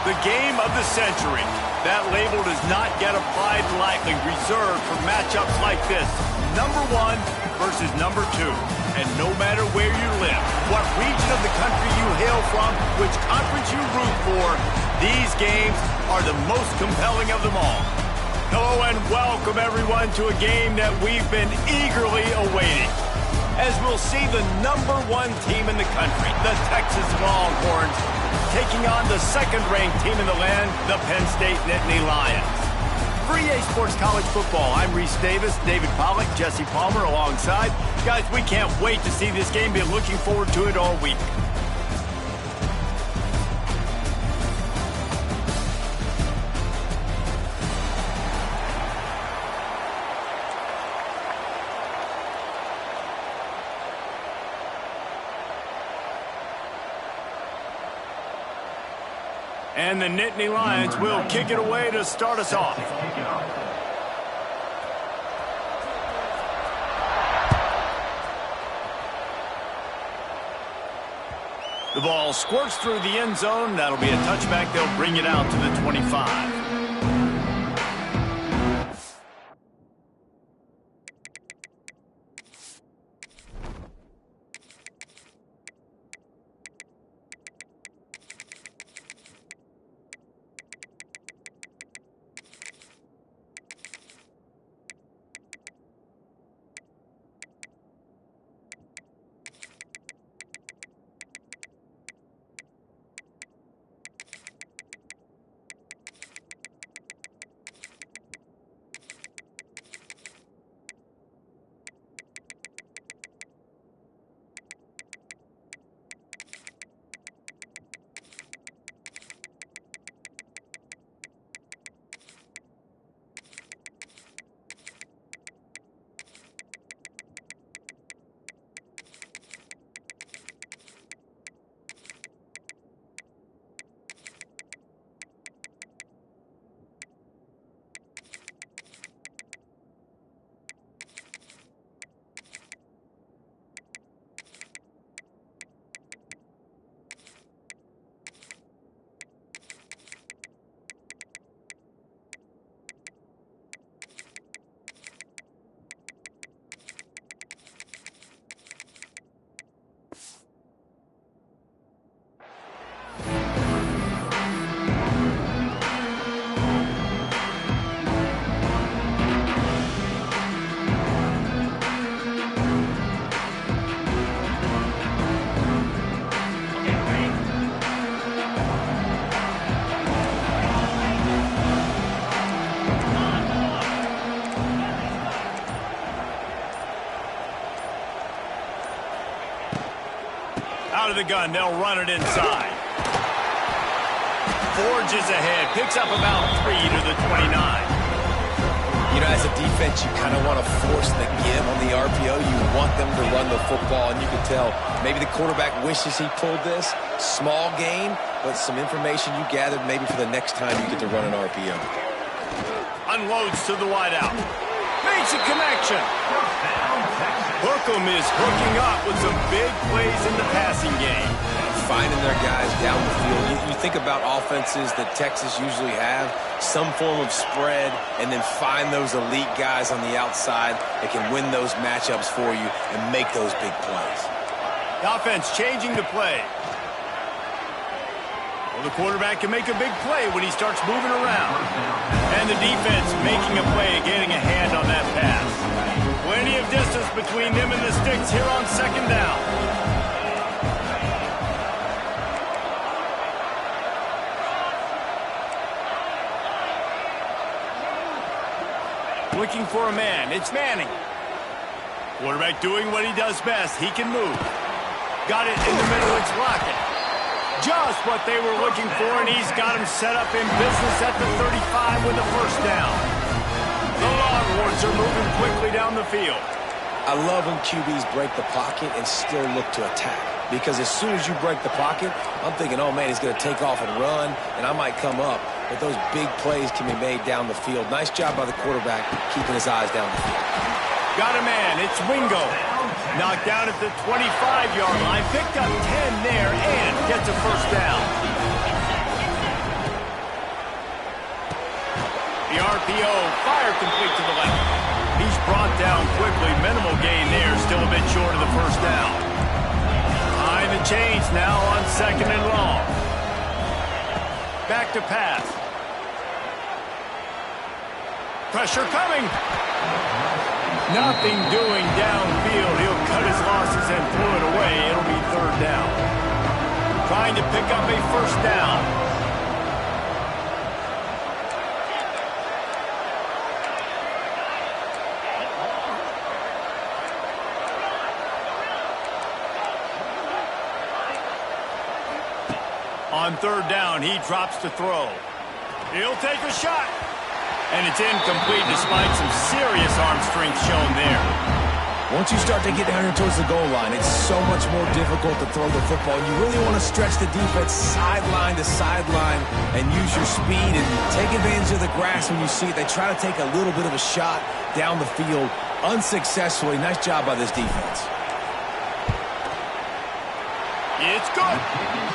The game of the century. That label does not get applied lightly, reserved for matchups like this. Number 1 versus number 2. And no matter where you live, what region of the country you hail from, which conference you root for, these games are the most compelling of them all. Hello and welcome everyone to a game that we've been eagerly awaiting. As we'll see the number 1 team in the country, the Texas Longhorns, taking on the second-ranked team in the land, the Penn State Nittany Lions. For EA Sports College Football, I'm Reese Davis, David Pollack, Jesse Palmer alongside. Guys, we can't wait to see this game. Been looking forward to it all week. And the Nittany Lions will kick it away to start us off. The ball squirts through the end zone. That'll be a touchback. They'll bring it out to the 25. Out of the gun, they'll run it inside. Forges ahead, picks up about 3 to the 29. You know, as a defense, you kind of want to force the give on the RPO. You want them to run the football, and you can tell maybe the quarterback wishes he pulled this. Small gain, but some information you gathered maybe for the next time you get to run an RPO. Unloads to the wideout. Makes a connection. Hookem is hooking up with some big plays in the passing game. Finding their guys down the field. You think about offenses that Texas usually have, some form of spread, and then find those elite guys on the outside that can win those matchups for you and make those big plays. The offense changing the play. Well, the quarterback can make a big play when he starts moving around. And the defense making a play, getting a hand on that pass. Plenty of distance between them and the sticks here on second down. Looking for a man. It's Manning. Quarterback doing what he does best. He can move. Got it in the middle. It's Lockett. Just what they were looking for, and he's got him set up in business at the 35 with a first down. The Longhorns are moving quickly down the field. I love when QBs break the pocket and still look to attack. Because as soon as you break the pocket, I'm thinking, oh, man, he's going to take off and run, and I might come up. But those big plays can be made down the field. Nice job by the quarterback keeping his eyes down the field. Got a man. It's Wingo. Knocked down at the 25-yard line. Picked up 10 there and gets a first down. The RPO, fire complete to the left. He's brought down quickly. Minimal gain there, still a bit short of the first down. Behind the chains now on 2nd and long. Back to pass. Pressure coming. Nothing doing downfield. He'll cut his losses and throw it away. It'll be 3rd down. Trying to pick up a 1st down. On 3rd down, he drops to throw. He'll take a shot. And it's incomplete despite some serious arm strength shown there. Once you start to get down here towards the goal line, it's so much more difficult to throw the football. You really want to stretch the defense sideline to sideline and use your speed and take advantage of the grass when you see it. They try to take a little bit of a shot down the field unsuccessfully. Nice job by this defense. It's good.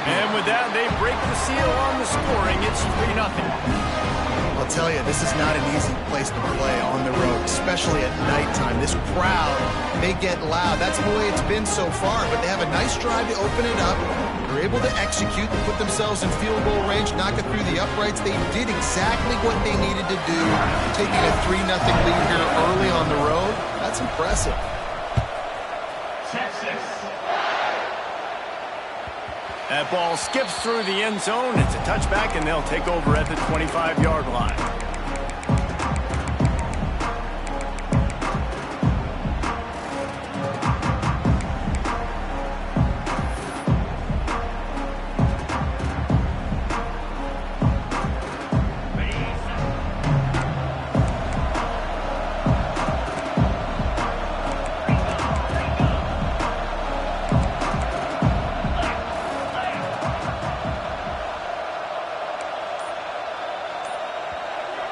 And with that, they break the seal on the scoring. It's 3-0. I'll tell you, this is not an easy place to play on the road, especially at nighttime. This crowd, they get loud. That's the way it's been so far, but they have a nice drive to open it up. They're able to execute and put themselves in field goal range, knock it through the uprights. They did exactly what they needed to do, taking a 3-0 lead here early on the road. That's impressive. That ball skips through the end zone. It's a touchback, and they'll take over at the 25-yard line.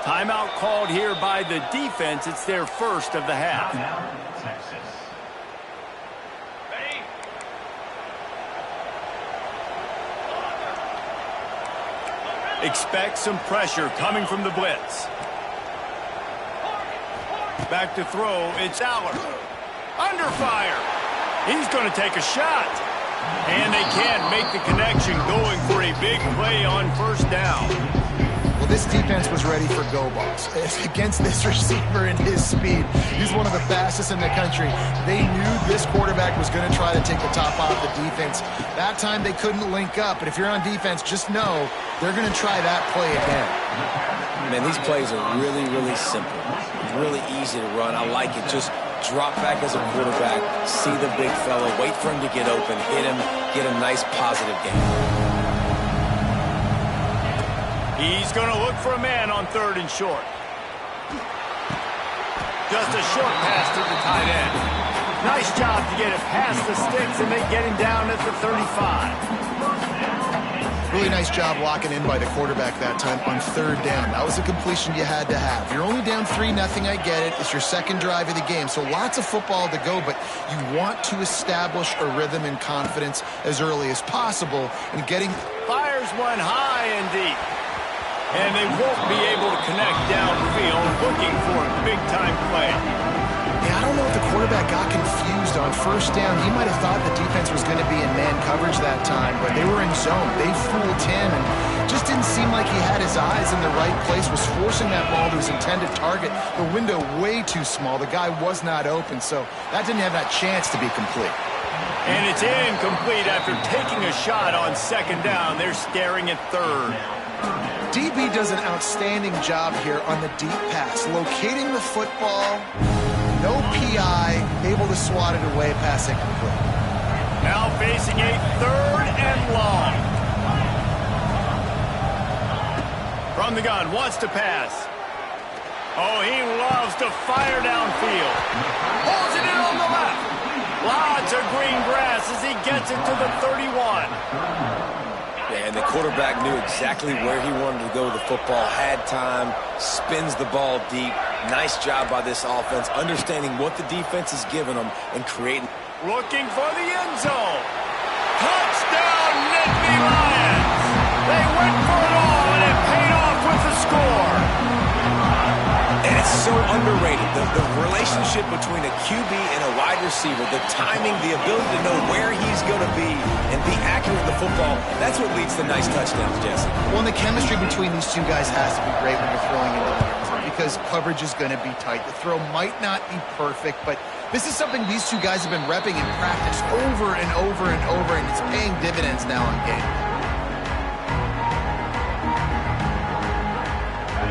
Timeout called here by the defense. It's their first of the half. Expect some pressure coming from the blitz. Back to throw. It's Aller. Under fire. He's going to take a shot. And they can't make the connection, going for a big play on 1st down. Well, this defense was ready for go balls. Against this receiver and his speed, he's one of the fastest in the country. They knew this quarterback was going to try to take the top off the defense. That time they couldn't link up, but if you're on defense, just know they're going to try that play again. Man, these plays are really, really simple. Really easy to run. I like it. Just drop back as a quarterback, see the big fella, wait for him to get open, hit him, get a nice positive game. He's going to look for a man on 3rd and short. Just a short pass to the tight end. Nice job to get it past the sticks, and they get him down at the 35. Really nice job locking in by the quarterback that time on 3rd down. That was a completion you had to have. You're only down 3-0, I get it. It's your 2nd drive of the game, so lots of football to go, but you want to establish a rhythm and confidence as early as possible. And getting... Fires one high and deep. And they won't be able to connect downfield, looking for a big-time play. Yeah, I don't know if the quarterback got confused on 1st down. He might have thought the defense was going to be in man coverage that time, but they were in zone. They fooled him, and just didn't seem like he had his eyes in the right place, was forcing that ball to his intended target. The window way too small. The guy was not open, so that didn't have that chance to be complete. And it's incomplete after taking a shot on 2nd down. They're staring at 3rd. DB does an outstanding job here on the deep pass, locating the football, no PI, able to swat it away, pass incomplete. Now facing a 3rd and long. From the gun, wants to pass. Oh, he loves to fire downfield. Pulls it in on the left. Lots of green grass as he gets it to the 31. And the quarterback knew exactly where he wanted to go with the football, had time, spins the ball deep. Nice job by this offense, understanding what the defense is giving them and creating. Looking for the end zone. Touchdown, Nittany Lions. They went for it all, and it paid off with the score. so underrated. The relationship between a QB and a wide receiver, the timing, the ability to know where he's going to be and be accurate with the football, that's what leads to nice touchdowns, Jesse. Well, and the chemistry between these two guys has to be great when you're throwing into the end zone because coverage is going to be tight. The throw might not be perfect, but this is something these two guys have been repping in practice over and over and over, and it's paying dividends now in game.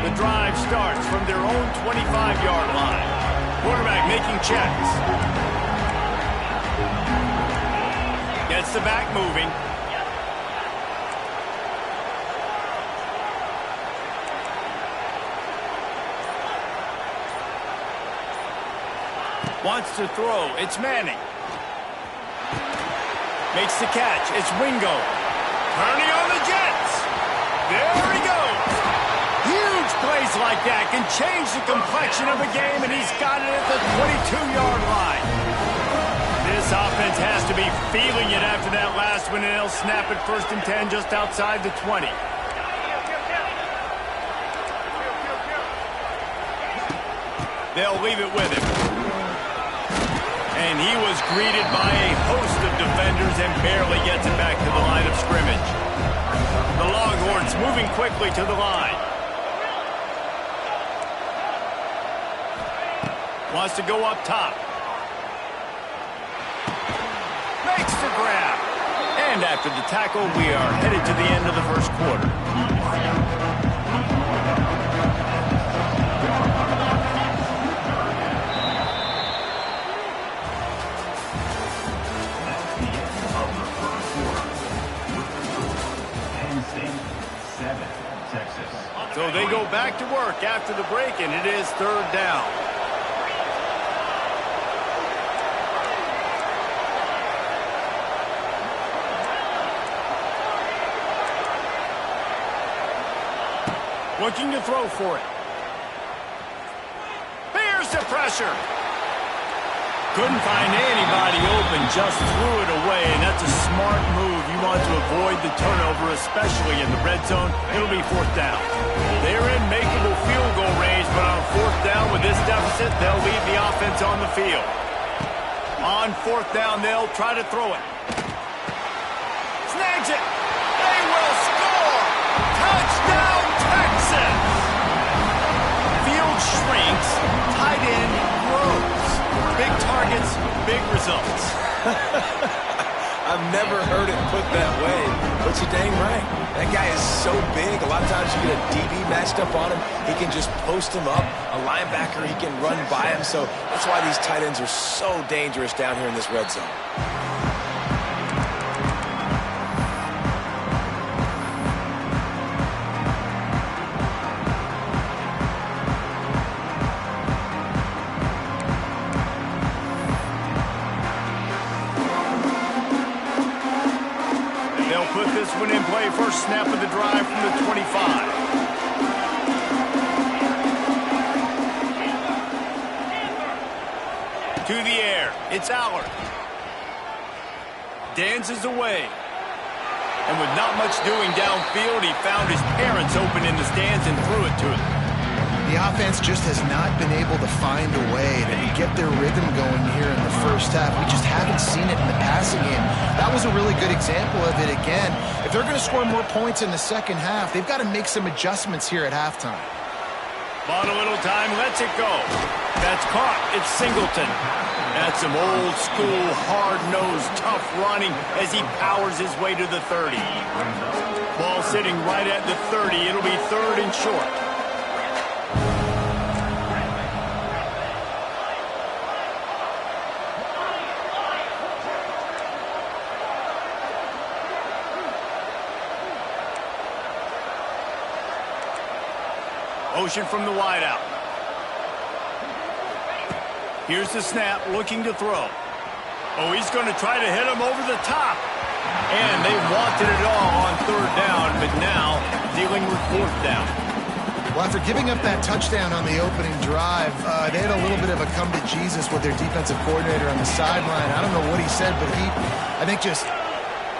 The drive starts from their own 25-yard line. Quarterback making checks. Gets the back moving. Wants to throw. It's Manning. Makes the catch. It's Wingo. Turning on the Jets. There he goes. Huge plays like that can change the complexion of a game, and he's got it at the 22-yard line. This offense has to be feeling it after that last one, and they'll snap it 1st and 10 just outside the 20. They'll leave it with him. And he was greeted by a host of defenders and barely gets it back to the line of scrimmage. The Longhorns moving quickly to the line. Wants to go up top. Makes the grab. And after the tackle, we are headed to the end of the first quarter. So they go back to work after the break, and it is 3rd down. Looking to throw for it. Bears the pressure. Couldn't find anybody open, just threw it away, and that's a smart move. You want to avoid the turnover, especially in the red zone. It'll be 4th down. They're in makeable field goal range, but on 4th down with this deficit, they'll leave the offense on the field. On 4th down, they'll try to throw it. Snags it. They will score. Touchdown, Texans. Field shrinks. Tight end grows. Big targets, big results. I've never heard it put that way, but you're dang right. That guy is so big. A lot of times you get a DB matched up on him. He can just post him up. A linebacker, he can run by him. So that's why these tight ends are so dangerous down here in this red zone. First snap of the drive from the 25. To the air. It's Allard. Dances away. And with not much doing downfield, he found his parents open in the stands and threw it to them. The offense just has not been able to find a way to get their rhythm going here in the first half. We just haven't seen it in the passing game. That was a really good example of it again. If they're going to score more points in the second half, they've got to make some adjustments here at halftime. Bought a little time, lets it go. That's caught. It's Singleton. That's some old school, hard-nosed, tough running as he powers his way to the 30. Ball sitting right at the 30. It'll be 3rd and short. Motion from the wideout. Here's the snap, looking to throw. Oh, he's going to try to hit him over the top. And they wanted it all on 3rd down, but now dealing with 4th down. Well, after giving up that touchdown on the opening drive, they had a little bit of a come to Jesus with their defensive coordinator on the sideline. I don't know what he said, but he, I think, just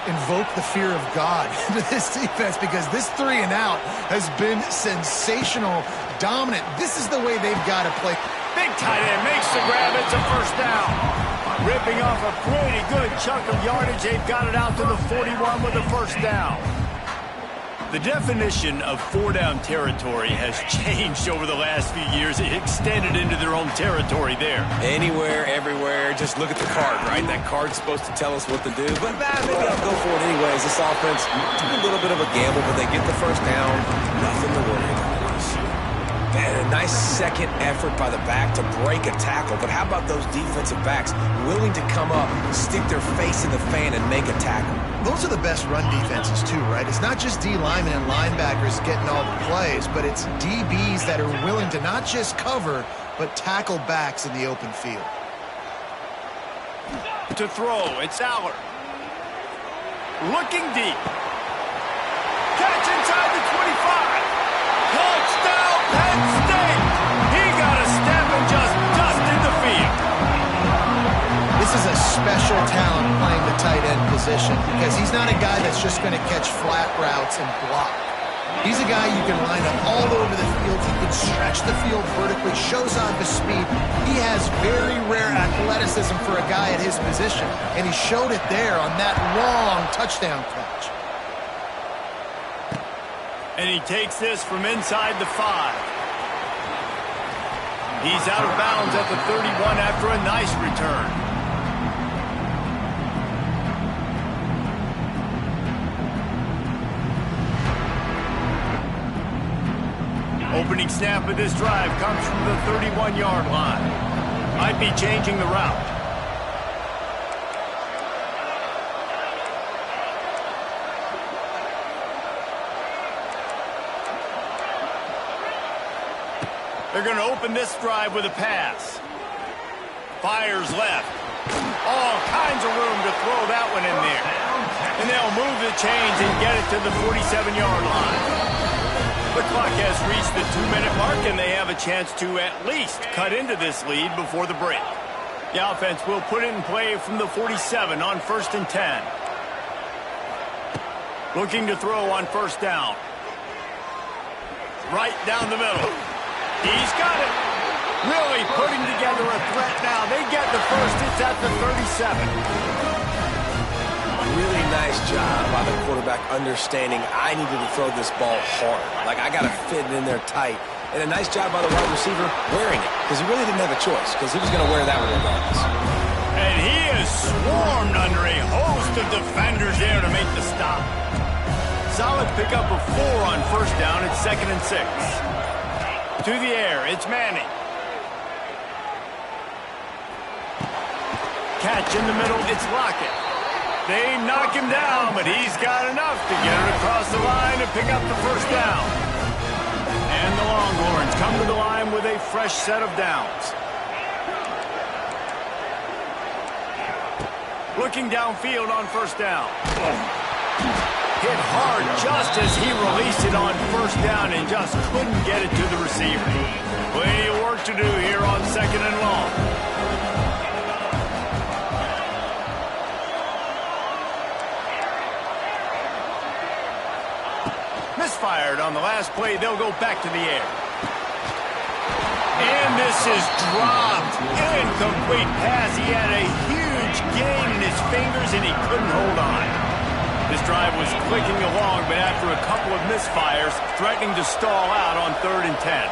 invoke the fear of God into this defense because this 3 and out has been sensational, dominant. This is the way they've got to play. Big tight end makes the grab. It's a first down. Ripping off a pretty good chunk of yardage. They've got it out to the 41 with a first down. The definition of 4-down territory has changed over the last few years. It extended into their own territory there. Anywhere, everywhere, just look at the card, right? That card's supposed to tell us what to do, but maybe I'll go for it anyways. This offense took a little bit of a gamble, but they get the first down. Nothing to worry about. And a nice second effort by the back to break a tackle, but how about those defensive backs willing to come up, stick their face in the fan, and make a tackle? Those are the best run defenses too, right? It's not just D linemen and linebackers getting all the plays, but it's DBs that are willing to not just cover, but tackle backs in the open field. To throw, it's Aller. Looking deep. Catch inside the 25. Touchdown, Penn State! He got a step and just dusted the field. This is a special talent playing the tight end position because he's not a guy that's just going to catch flat routes and block. He's a guy you can line up all over the field. He can stretch the field vertically, shows off his speed. He has very rare athleticism for a guy at his position, and he showed it there on that long touchdown catch. And he takes this from inside the 5. He's out of bounds at the 31 after a nice return. Opening snap of this drive comes from the 31-yard line. Might be changing the route. They're going to open this drive with a pass. Fires left. All kinds of room to throw that one in there. And they'll move the chains and get it to the 47-yard line. The clock has reached the 2-minute mark, and they have a chance to at least cut into this lead before the break. The offense will put it in play from the 47 on 1st and 10. Looking to throw on first down. Right down the middle. He's got it. Really putting together a threat now. They get the first. It's at the 37. Really nice job by the quarterback understanding I needed to throw this ball hard. Like, I got to fit it in there tight. And a nice job by the wide receiver wearing it because he really didn't have a choice because he was going to wear that one regardless. And he is swarmed under a host of defenders there to make the stop. Solid pickup of 4 on first down. It's 2nd and 6. To the air, it's Manning. Catch in the middle, it's Lockett. They knock him down, but he's got enough to get it across the line and pick up the first down. And the Longhorns come to the line with a fresh set of downs. Looking downfield on first down. Hit hard just as he released it on first down and just couldn't get it to the receiver. Plenty of work to do here on 2nd and long. Misfired on the last play. They'll go back to the air. And this is dropped. Incomplete pass. He had a huge gain in his fingers and he couldn't hold on. This drive was clicking along, but after a couple of misfires, threatening to stall out on 3rd and 10.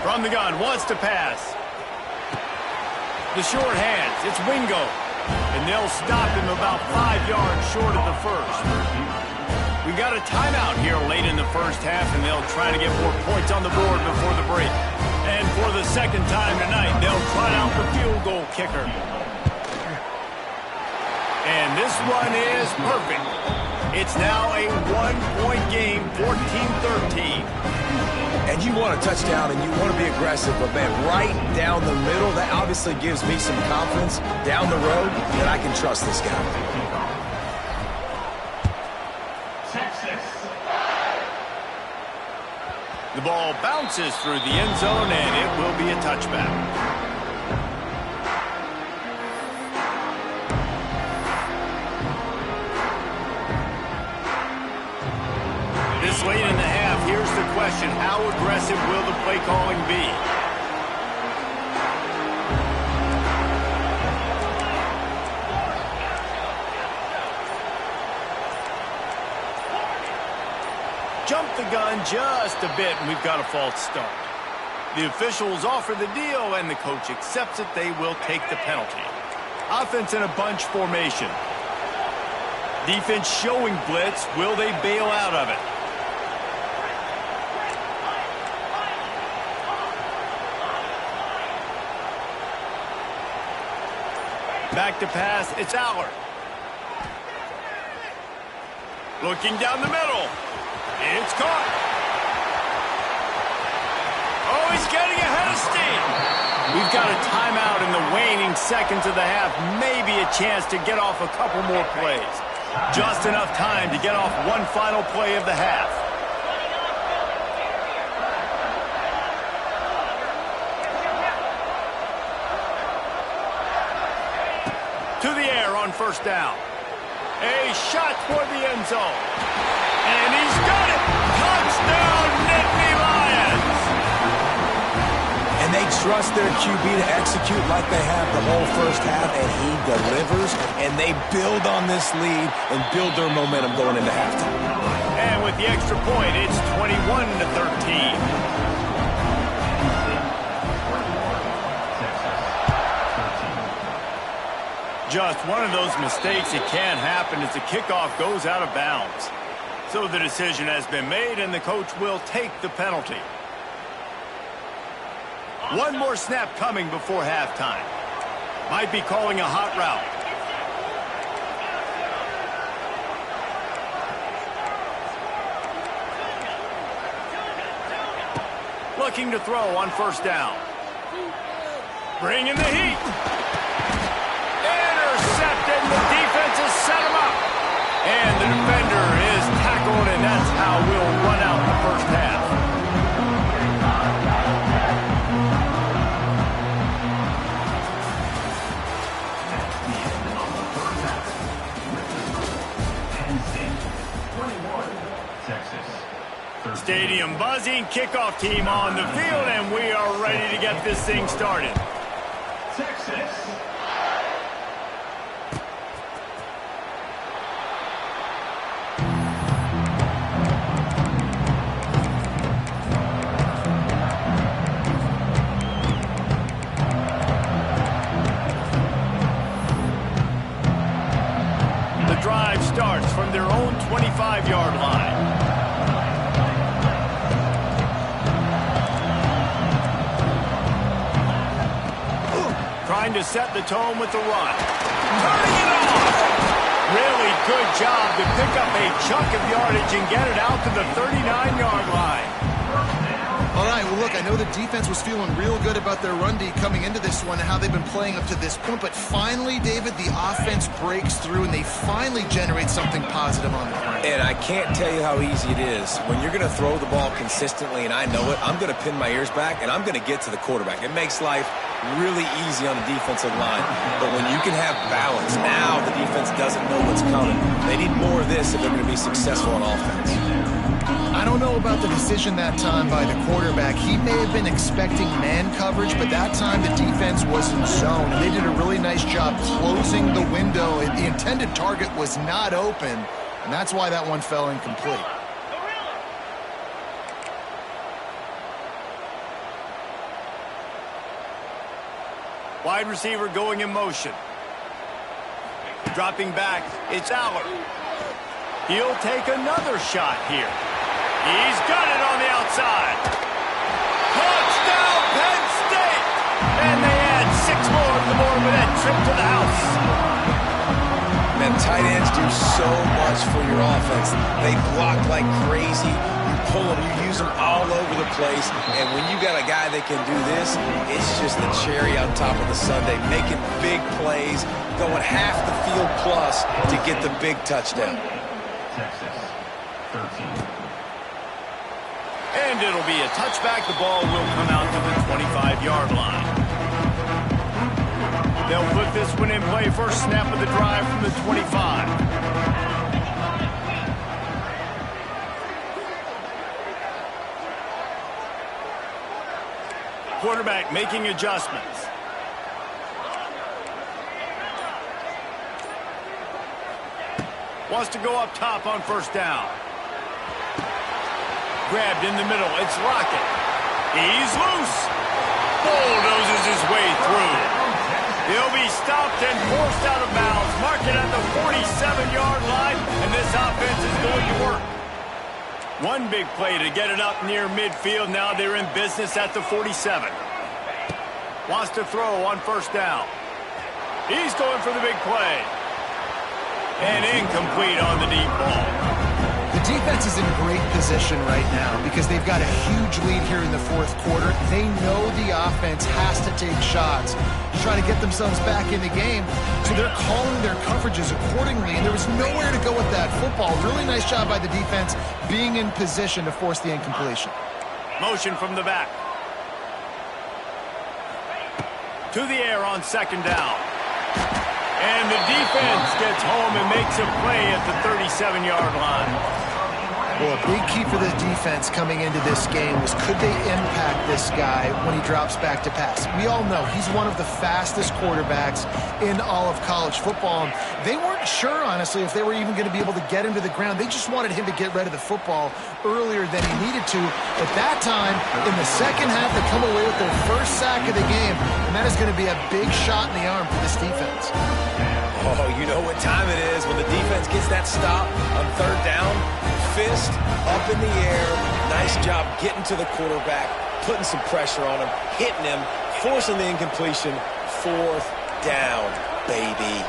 From the gun, wants to pass. The short hands, it's Wingo. And they'll stop him about 5 yards short of the first. We got a timeout here late in the first half, and they'll try to get more points on the board before the break. And for the second time tonight, they'll try out the field goal kicker. And this one is perfect. It's now a 1-point game, 14-13. And you want a touchdown and you want to be aggressive, but man, right down the middle, that obviously gives me some confidence down the road that I can trust this guy. The ball bounces through the end zone, and it will be a touchback. question, how aggressive will the play calling be? Jump the gun just a bit, and we've got a false start. The officials offer the deal, and the coach accepts it. They will take the penalty. Offense in a bunch formation. Defense showing blitz. Will they bail out of it? Back to pass. It's Aller. Looking down the middle. It's caught. Oh, he's getting ahead of steam. We've got a timeout in the waning seconds of the half. Maybe a chance to get off a couple more plays. Just enough time to get off one final play of the half. To the air on first down. A shot toward the end zone. And he's got it! Touchdown, Nittany Lions! And they trust their QB to execute like they have the whole first half, and he delivers, and they build on this lead and build their momentum going into halftime. And with the extra point, it's 21-13. Just one of those mistakes that can happen as the kickoff goes out of bounds. So the decision has been made, and the coach will take the penalty. One more snap coming before halftime. Might be calling a hot route. Looking to throw on first down. Bringing the heat. Intercepted. The defense has set him up. And the defender is tackled, and that's how we'll run out the first half. Stadium buzzing, kickoff team on the field, and we are ready to get this thing started. Texas. The drive starts from their own 25-yard line. Trying to set the tone with the run. Turning it off. Really good job to pick up a chunk of yardage and get it out to the 39-yard line. All right, well, look, I know the defense was feeling real good about their run D coming into this one and how they've been playing up to this point, but finally, David, the offense breaks through and they finally generate something positive on the ground. And I can't tell you how easy it is. When you're going to throw the ball consistently, and I know it, I'm going to pin my ears back, and I'm going to get to the quarterback. It makes life really easy on the defensive line. But when you can have balance, now the defense doesn't know what's coming. They need more of this if they're going to be successful on offense. I don't know about the decision that time by the quarterback. He may have been expecting man coverage, but that time the defense was in zone, and they did a really nice job closing the window. The intended target was not open, and that's why that one fell incomplete. Wide receiver going in motion. Dropping back, it's Aller. He'll take another shot here. He's got it on the outside. Touchdown, Penn State! And they add 6 more to the board with that trip to the house. Man, tight ends do so much for your offense. They block like crazy. You pull them, you use them all over the place. And when you got a guy that can do this, it's just the cherry on top of the sundae, making big plays, going half the field plus to get the big touchdown. Texas, 13. And it'll be a touchback. The ball will come out to the 25-yard line. They'll put this one in play. First snap of the drive from the 25. Quarterback making adjustments. Wants to go up top on first down. Grabbed in the middle. It's Lockett. He's loose. Bulldozes his way through. He'll be stopped and forced out of bounds. Mark it at the 47-yard line, and this offense is going to work. One big play to get it up near midfield. Now they're in business at the 47. Wants to throw on first down. He's going for the big play. And incomplete on the deep ball. The defense is in great position right now because they've got a huge lead here in the fourth quarter. They know the offense has to take shots to try to get themselves back in the game, so they're calling their coverages accordingly, and there was nowhere to go with that football. Really nice job by the defense being in position to force the incompletion. Motion from the back. To the air on second down. And the defense gets home and makes a play at the 37-yard line. Well, a big key for the defense coming into this game was could they impact this guy when he drops back to pass. We all know he's one of the fastest quarterbacks in all of college football. They weren't sure, honestly, if they were even going to be able to get him to the ground. They just wanted him to get rid of the football earlier than he needed to. At that time, in the second half, they come away with their first sack of the game, and that is going to be a big shot in the arm for this defense. Oh, you know what time it is when the defense gets that stop on third down. Fist up in the air. Nice job getting to the quarterback, putting some pressure on him, hitting him, forcing the incompletion. Fourth down, baby.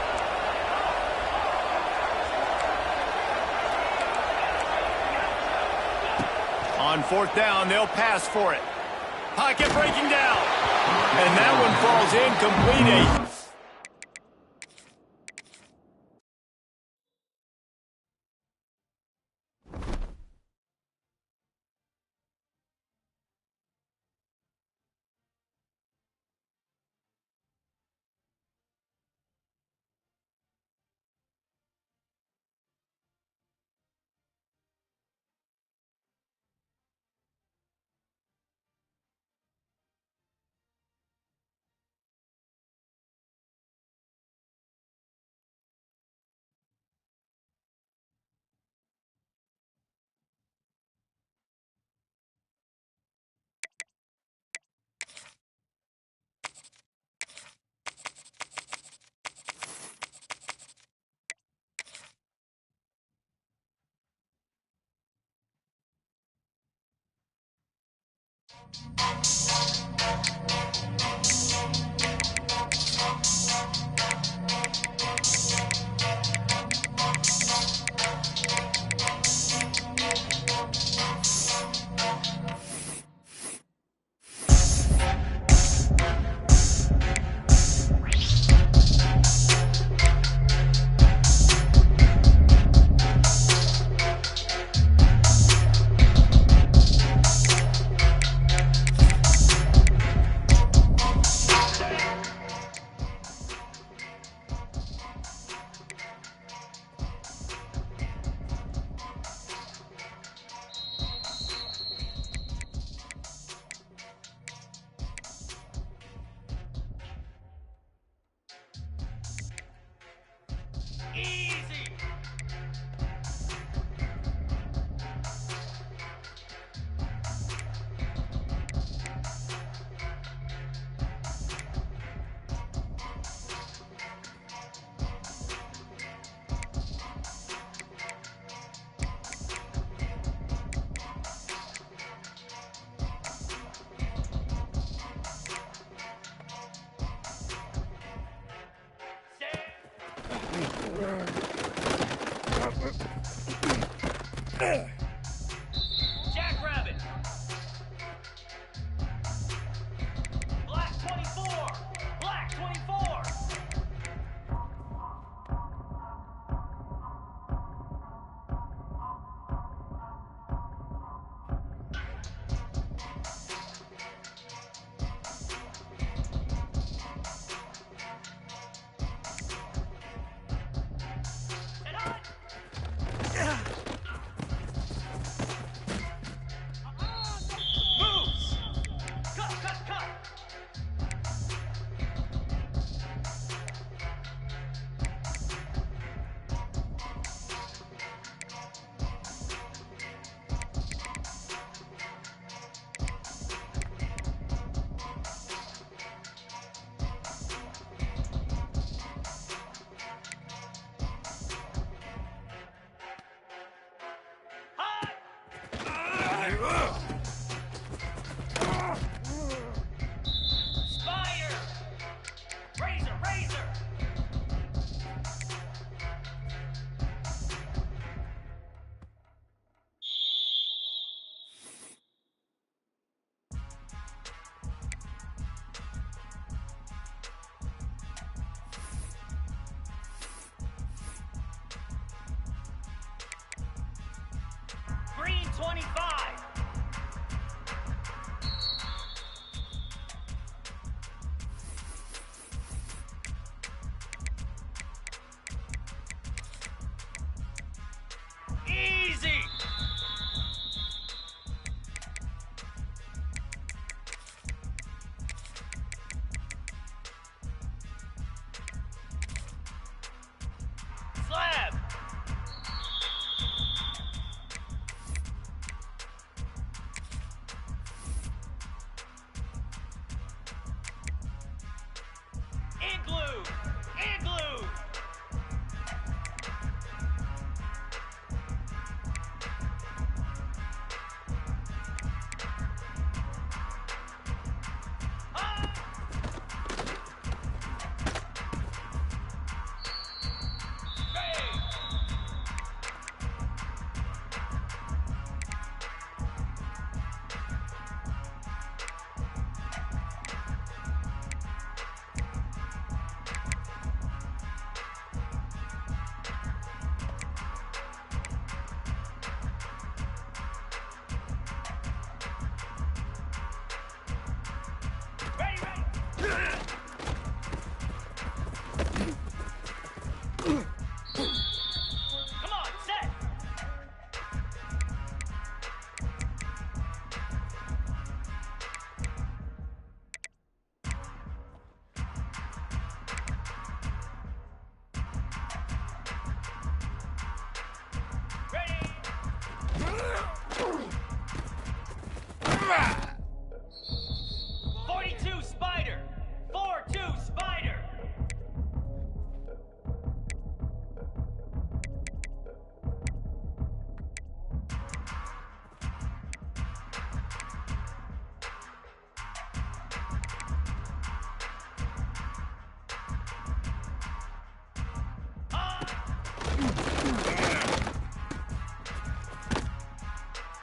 On fourth down, they'll pass for it. Pocket breaking down. And that one falls incomplete. Jackrabbit. Black 24. Black 24. 25. Easy. Slab. Igloo. Igloo. Ah! Hey! Ready, ready. Come on, set. Ready. 42 Spider. 4-2 Spider.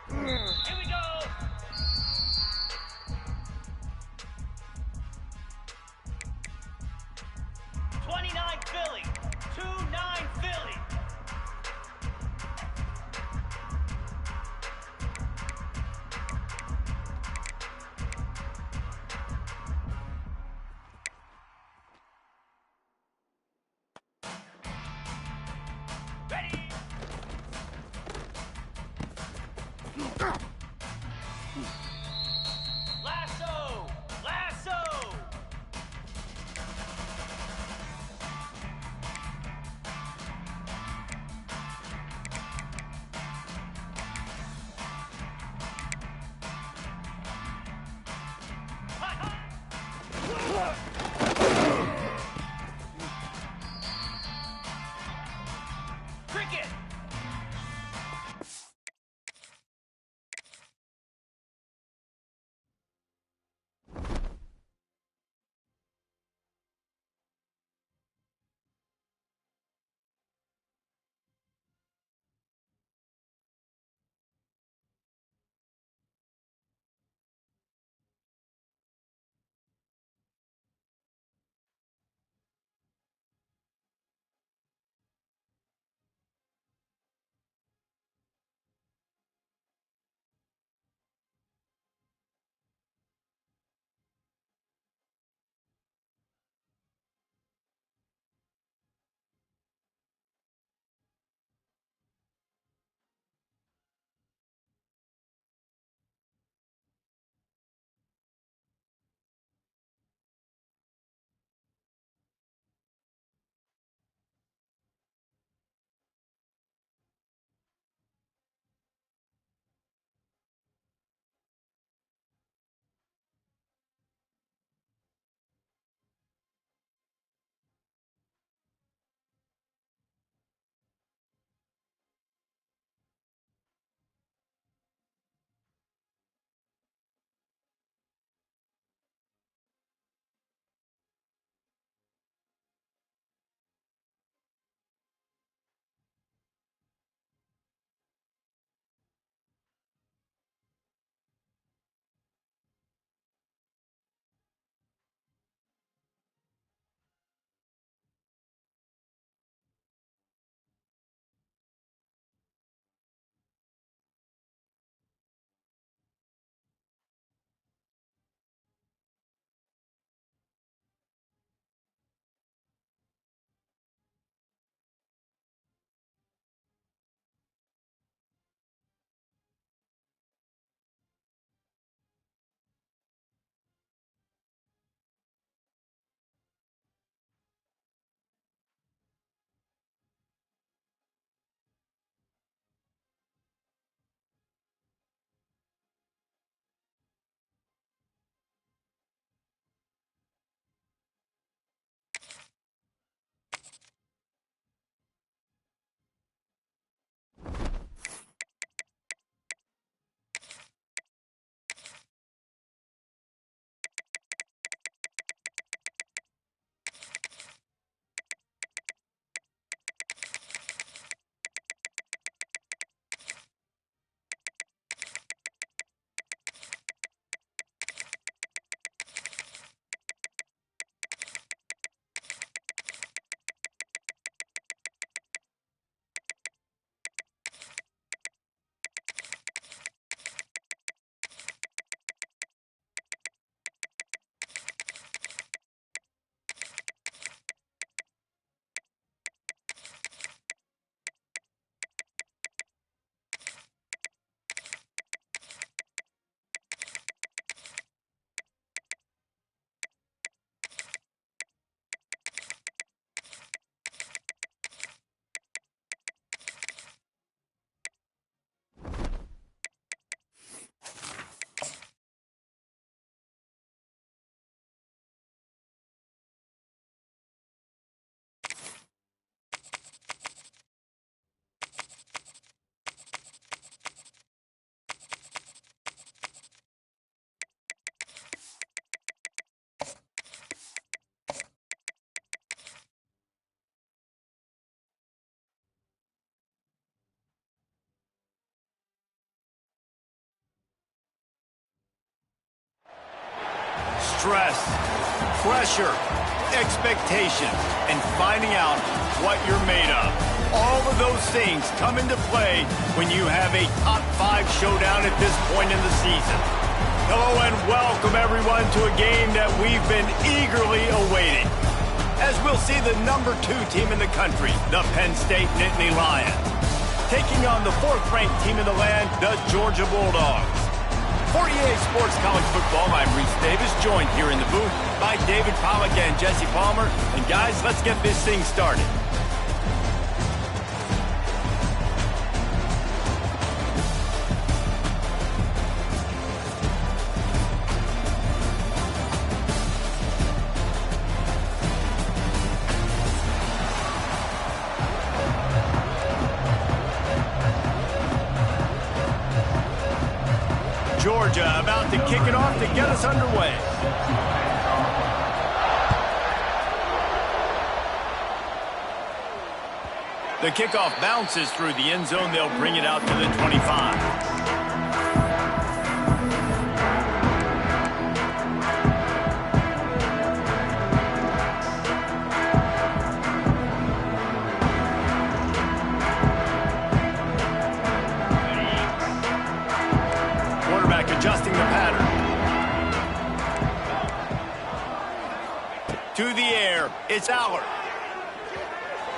Here we go. 29 Philly. 2-9 Philly. Ready. Lasso. Lasso. Cricket. stress, pressure, expectations, and finding out what you're made of. All of those things come into play when you have a top 5 showdown at this point in the season. Hello and welcome everyone to a game that we've been eagerly awaiting, as we'll see the number 2 team in the country, the Penn State Nittany Lions, taking on the 4th-ranked team in the land, the Georgia Bulldogs. For EA Sports College Football, I'm Reese Davis, joined here in the booth by David Pollack and Jesse Palmer. And guys, let's get this thing started. Georgia about to kick it off to get us underway. The kickoff bounces through the end zone. They'll bring it out to the 25. Adjusting the pattern. To the air, it's Aller.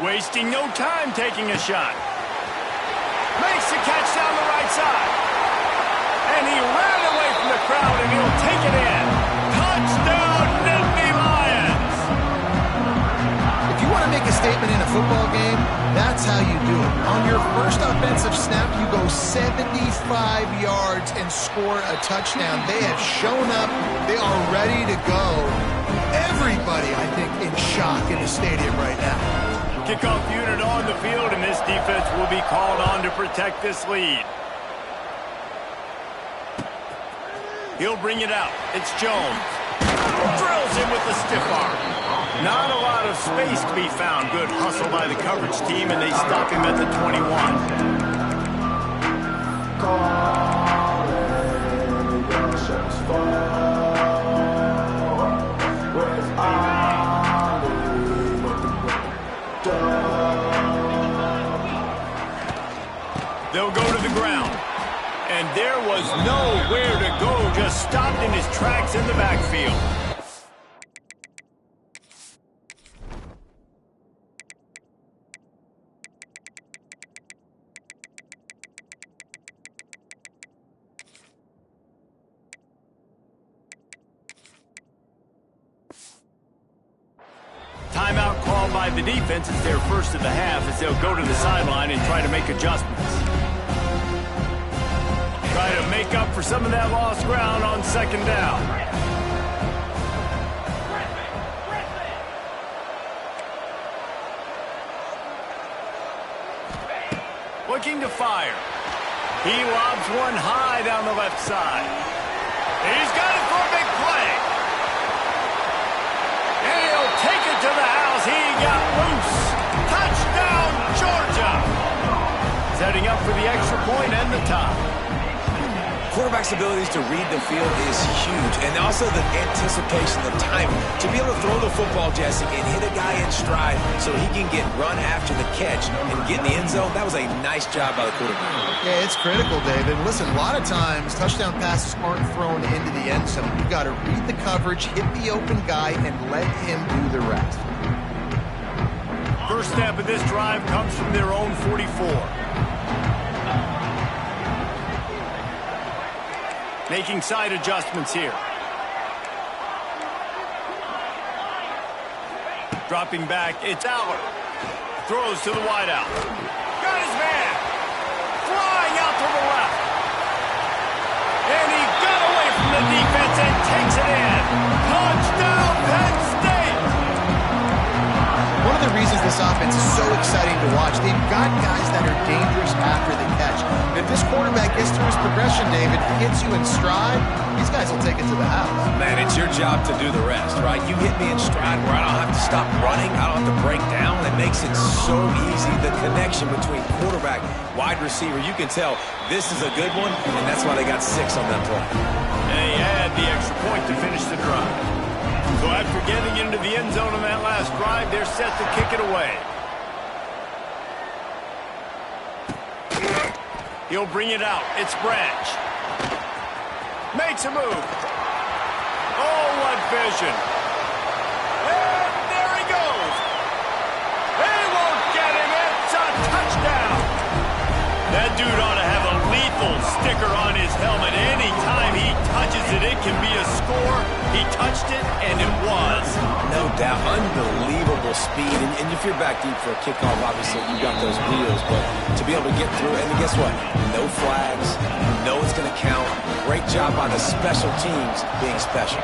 Wasting no time taking a shot. Makes the catch down the right side. And he ran away from the crowd and he'll take it in. Touchdown, Nittany Lions! If you want to make a statement in a football game, that's how you do it. On your first offensive snap, you go 75 yards and score a touchdown. They have shown up. They are ready to go. Everybody, I think, in shock in the stadium right now. Kickoff unit on the field, and this defense will be called on to protect this lead. He'll bring it out. It's Jones. Drills in with the stiff arm. Not a lot of space to be found. Good hustle by the coverage team, and they stop him at the 21. They'll go to the ground. And there was nowhere to go, just stopped in his tracks in the backfield. Timeout called by the defense. It's their first of the half as they'll go to the sideline and try to make adjustments. Try to make up for some of that lost ground on second down. Looking to fire. He lobs one high down the left side. He's got it for a big play. And he'll take it to the house. He got loose. Touchdown, Georgia. Setting up for the extra point and the tie. Quarterback's abilities to read the field is huge, and also the anticipation, the timing. To be able to throw the football, Jesse, and hit a guy in stride so he can get run after the catch and get in the end zone, that was a nice job by the quarterback. Yeah, it's critical, David. Listen, a lot of times touchdown passes aren't thrown into the end zone. You've got to read the coverage, hit the open guy, and let him do the rest. First step of this drive comes from their own 44. Making side adjustments here. Dropping back, it's Aller. Throws to the wideout. Got his man. Flying out to the left. And he got away from the defense and takes it in. Touchdown, Penn State! One of the reasons this offense is so exciting to watch, they've got guys that are dangerous after the catch. If this quarterback gets through his progression, David, hits you in stride, these guys will take it to the house. Man, it's your job to do the rest, right? You hit me in stride where I don't have to stop running. I don't have to break down. It makes it so easy. The connection between quarterback, wide receiver, you can tell this is a good one, and that's why they got 6 on that play. And he had the extra point to finish the drive. So after getting into the end zone on that last drive, they're set to kick it away. He'll bring it out. It's Branch. Makes a move. Oh, what vision. And there he goes. They won't get him. It's a touchdown. That dude ought to have a lethal sticker on his helmet. Anytime he touches it, it can be a score. He touched it, and it was. No doubt. Unbelievable speed. And if you're back deep for a kickoff, obviously you got those wheels. But to be able to get through it, and guess what? No flags. You know it's going to count. Great job by the special teams being special.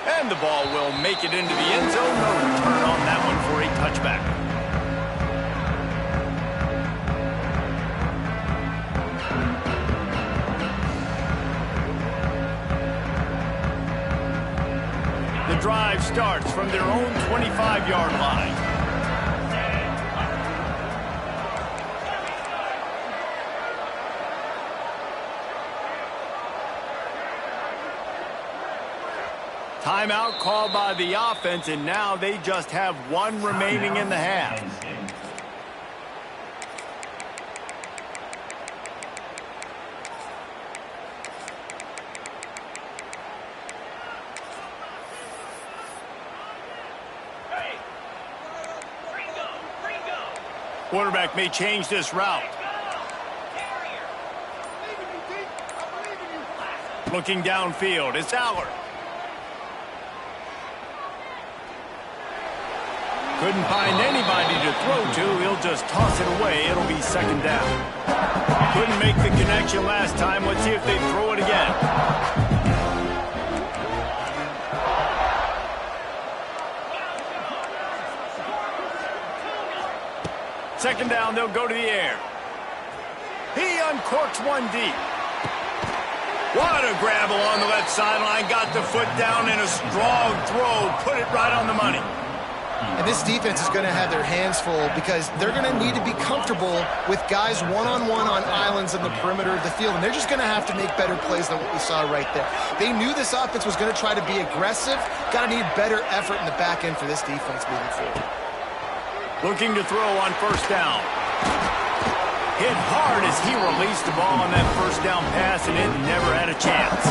And the ball will make it into the end zone. No return on that one for a touchback. The drive starts from their own 25-yard line. Timeout called by the offense, and now they just have one remaining in the half. Hey! Ringo! Quarterback may change this route. Looking downfield, it's Allard. Couldn't find anybody to throw to. He'll just toss it away. It'll be second down. Couldn't make the connection last time. Let's see if they throw it again. Second down, they'll go to the air. He uncorks one deep. What a grab along the left sideline. Got the foot down in a strong throw. Put it right on the money. And this defense is going to have their hands full because they're going to need to be comfortable with guys one-on-one on islands in the perimeter of the field. And they're just going to have to make better plays than what we saw right there. They knew this offense was going to try to be aggressive. Got to need better effort in the back end for this defense moving forward. Looking to throw on first down. Hit hard as he released the ball on that first down pass, and it never had a chance.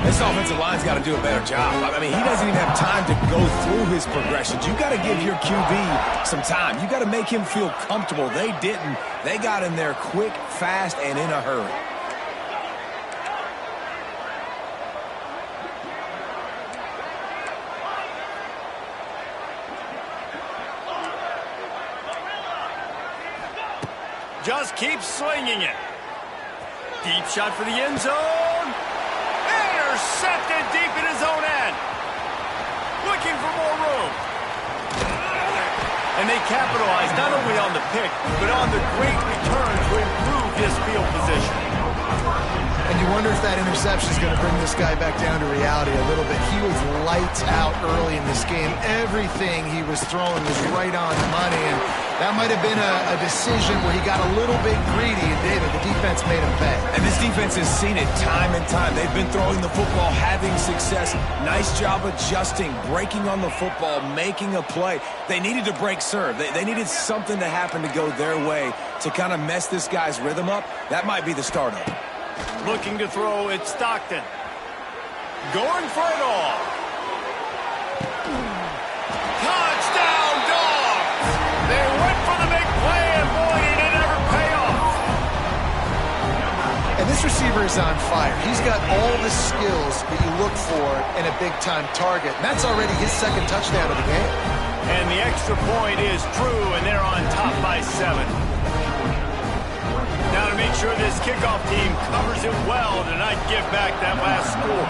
This offensive line's got to do a better job. I mean, he doesn't even have time to go through his progressions. You got to give your QB some time. You got to make him feel comfortable. They didn't. They got in there quick, fast, and in a hurry. Just keep slinging it. Deep shot for the end zone. Intercepted deep in his own end. Looking for more room. And they capitalize not only on the pick, but on the great return to improve his field position. And you wonder if that interception is going to bring this guy back down to reality a little bit. He was lights out early in this game. Everything he was throwing was right on the money, and that might have been a decision where he got a little bit greedy, and David, the defense made him pay. And this defense has seen it time and time. They've been throwing the football, having success. Nice job adjusting, breaking on the football, making a play. They needed to break serve. They needed something to happen to go their way to kind of mess this guy's rhythm up. That might be the start of it. Looking to throw, it's Stockton. Going for it all. Touchdown, Dogs! They went for the big play, and boy, did it ever pay off. And this receiver is on fire. He's got all the skills that you look for in a big-time target. And that's already his second touchdown of the game. And the extra point is true, and they're on top by 7. Now to make sure this kickoff team covers it well to not give back that last score.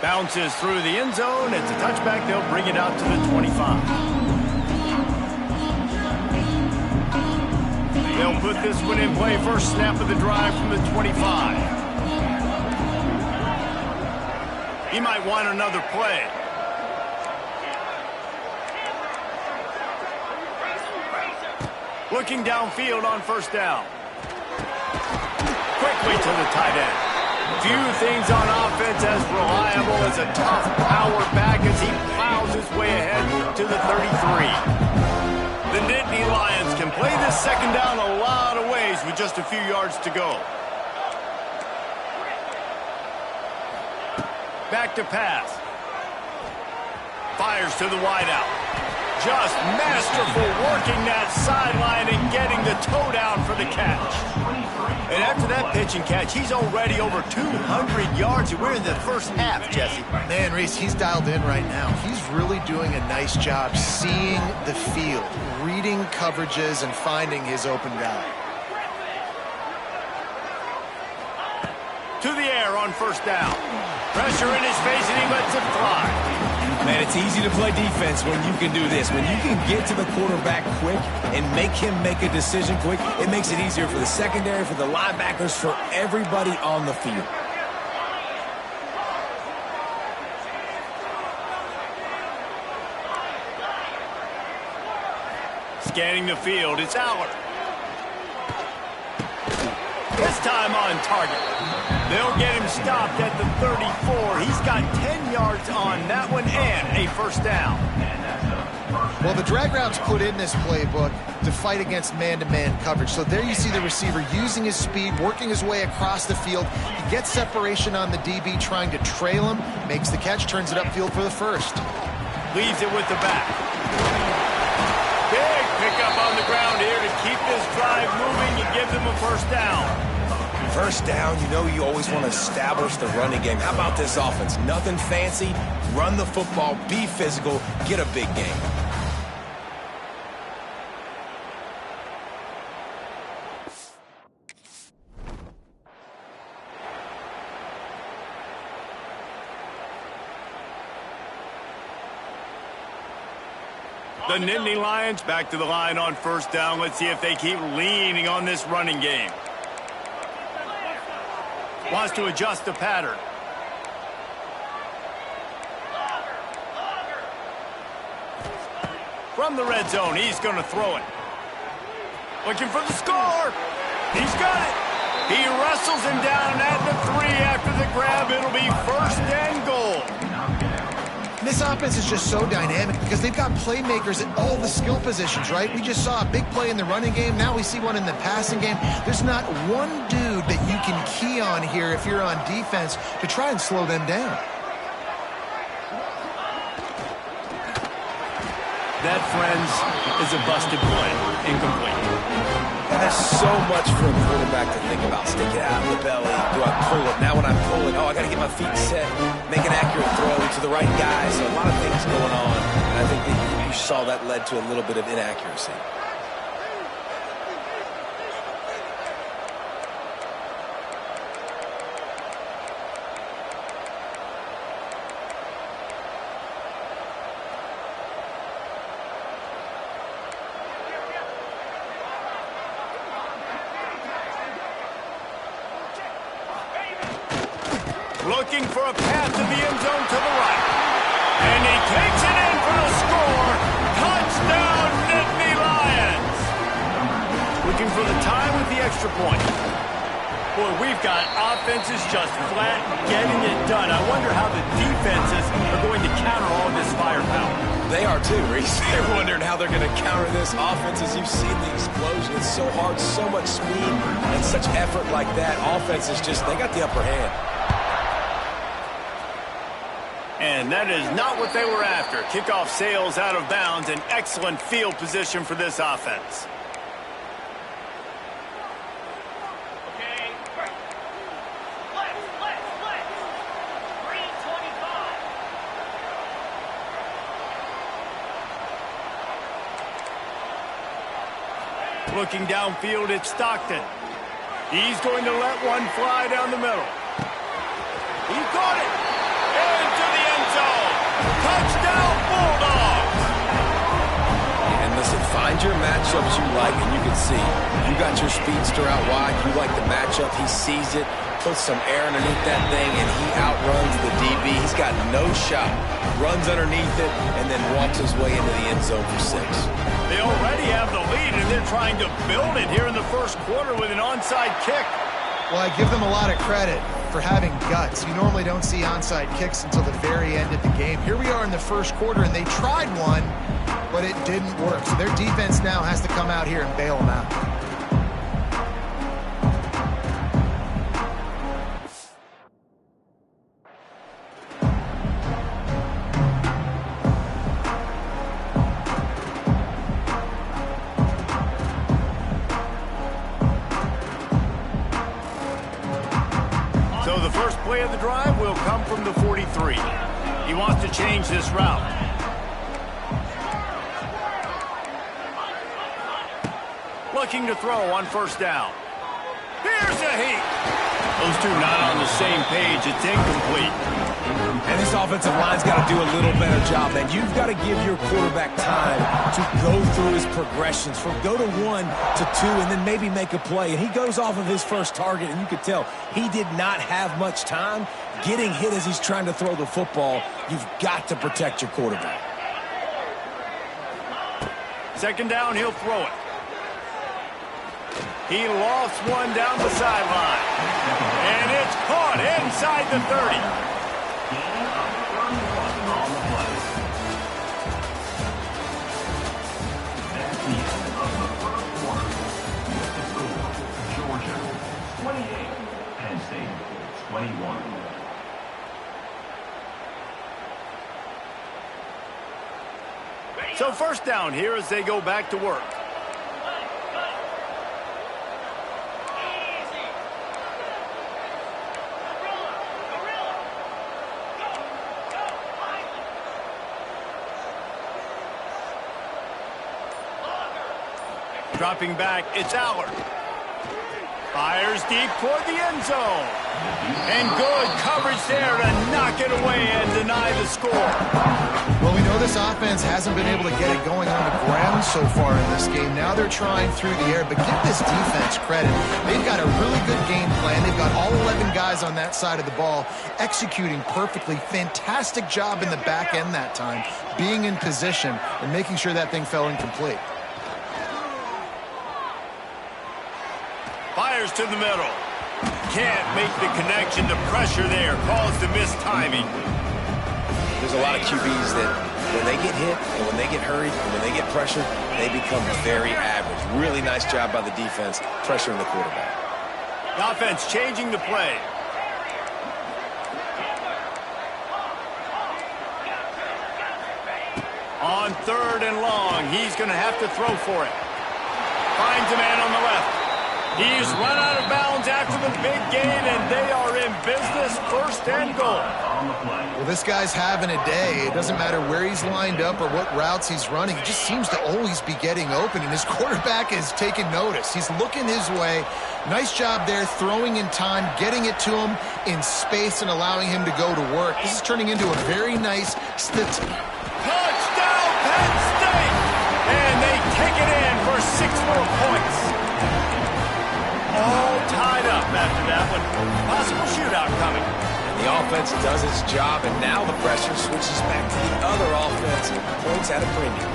Bounces through the end zone. It's a touchback. They'll bring it out to the 25. They'll put this one in play. First snap of the drive from the 25. He might want another play. Looking downfield on first down. Quickly to the tight end. Few things on offense as reliable as a tough power back as he plows his way ahead to the 33. The Nittany Lions can play this second down a lot of ways with just a few yards to go. Back to pass. Fires to the wideout. Just masterful working that sideline and getting the toe down for the catch. And after that pitch and catch, he's already over 200 yards. And we're in the first half, Jesse. Man, Reese, he's dialed in right now. He's really doing a nice job seeing the field, reading coverages, and finding his open guy. To the air on first down. Pressure in his face, and he lets it fly. Man, it's easy to play defense when you can do this. When you can get to the quarterback quick and make him make a decision quick, it makes it easier for the secondary, for the linebackers, for everybody on the field. Scanning the field, it's Allard. This time on target. They'll get him stopped at the 34. He's got 10 yards on that one and a first down. Well, the drag route's put in this playbook to fight against man-to-man coverage. So there you see the receiver using his speed, working his way across the field. He gets separation on the DB, trying to trail him, makes the catch, turns it upfield for the first. Leaves it with the back. Big pickup on the ground here to keep this drive moving and give them a first down. First down, you know you always want to establish the running game. How about this offense? Nothing fancy. Run the football, be physical, get a big game. The Nittany Lions back to the line on first down. Let's see if they keep leaning on this running game. Wants to adjust the pattern. From the red zone, he's going to throw it. Looking for the score. He's got it. He wrestles him down at the 3 after the grab. It'll be first and goal. This offense is just so dynamic because they've got playmakers at all the skill positions, right? We just saw a big play in the running game. Now we see one in the passing game. There's not one dude that you can key on here if you're on defense to try and slow them down. That, friends, is a busted play. Incomplete. And there's so much for a quarterback to think about. Stick it out of the belly. Do I pull it? Now when I pull it, I got to get my feet set. Make an accurate throw to the right guy. So a lot of things going on. And I think that you saw that led to a little bit of inaccuracy. Looking for a path to the end zone to the right. And he takes it in for the score. Touchdown, Nittany Lions. Looking for the tie with the extra point. Boy, we've got offenses just flat getting it done. I wonder how the defenses are going to counter all this firepower. They are too, Reese. They're wondering how they're going to counter this offense. As you've seen the explosion, it's so hard, so much speed, and such effort like that. Offense is just, they got the upper hand. And that is not what they were after. Kickoff sails out of bounds. An excellent field position for this offense. Okay. Let's. 3:25. Looking downfield, it's Stockton. He's going to let one fly down the middle. He caught it. Into the end zone. Touchdown, Bulldogs. And listen, find Find your matchups you like, and you can see. You got your speedster out wide. You like the matchup. He sees it, puts some air underneath that thing, and he outruns the DB. He's got no shot. Runs underneath it, and then walks his way into the end zone for 6. They already have the lead, and they're trying to build it here in the first quarter with an onside kick. Well, I give them a lot of credit for having guts. You normally don't see onside kicks until the very end of the game. Here we are in the first quarter, and they tried one, but it didn't work. So their defense now has to come out here and bail them out. So the first play of the drive will come from the 43. He wants to change this route. Looking to throw on first down. Here's a heat. Those two not on the same page. It's incomplete. And this offensive line's got to do a little better job, man. You've got to give your quarterback time to go through his progressions from go to 1 to 2 and then maybe make a play. And he goes off of his first target, and you could tell he did not have much time getting hit as he's trying to throw the football. You've got to protect your quarterback. Second down, he'll throw it. He lofts one down the sideline. And it's caught inside the 30. Georgia, 28. Penn State, 21. So first down here as they go back to work. Dropping back, it's Allard. Fires deep toward the end zone. And good coverage there to knock it away and deny the score. Well, we know this offense hasn't been able to get it going on the ground so far in this game. Now they're trying through the air, but give this defense credit. They've got a really good game plan. They've got all 11 guys on that side of the ball executing perfectly. Fantastic job in the back end that time, being in position and making sure that thing fell incomplete. Fires to the middle. Can't make the connection. The pressure there caused the missed timing. There's a lot of QBs that when they get hit and when they get hurried and when they get pressured, they become very average. Really nice job by the defense pressuring the quarterback. The offense changing the play. On third and long, he's going to have to throw for it. Finds a man on the left. He's run out of bounds after the big gain, and they are in business. First and goal. Well, this guy's having a day. It doesn't matter where he's lined up or what routes he's running. He just seems to always be getting open, and his quarterback is taking notice. He's looking his way. Nice job there, throwing in time, getting it to him in space and allowing him to go to work. This is turning into a very nice touchdown, Penn State! And they take it in for 6 more points. All tied up after that one. Possible shootout coming. And the offense does its job, and now the pressure switches back to the other offense. Points at a premium.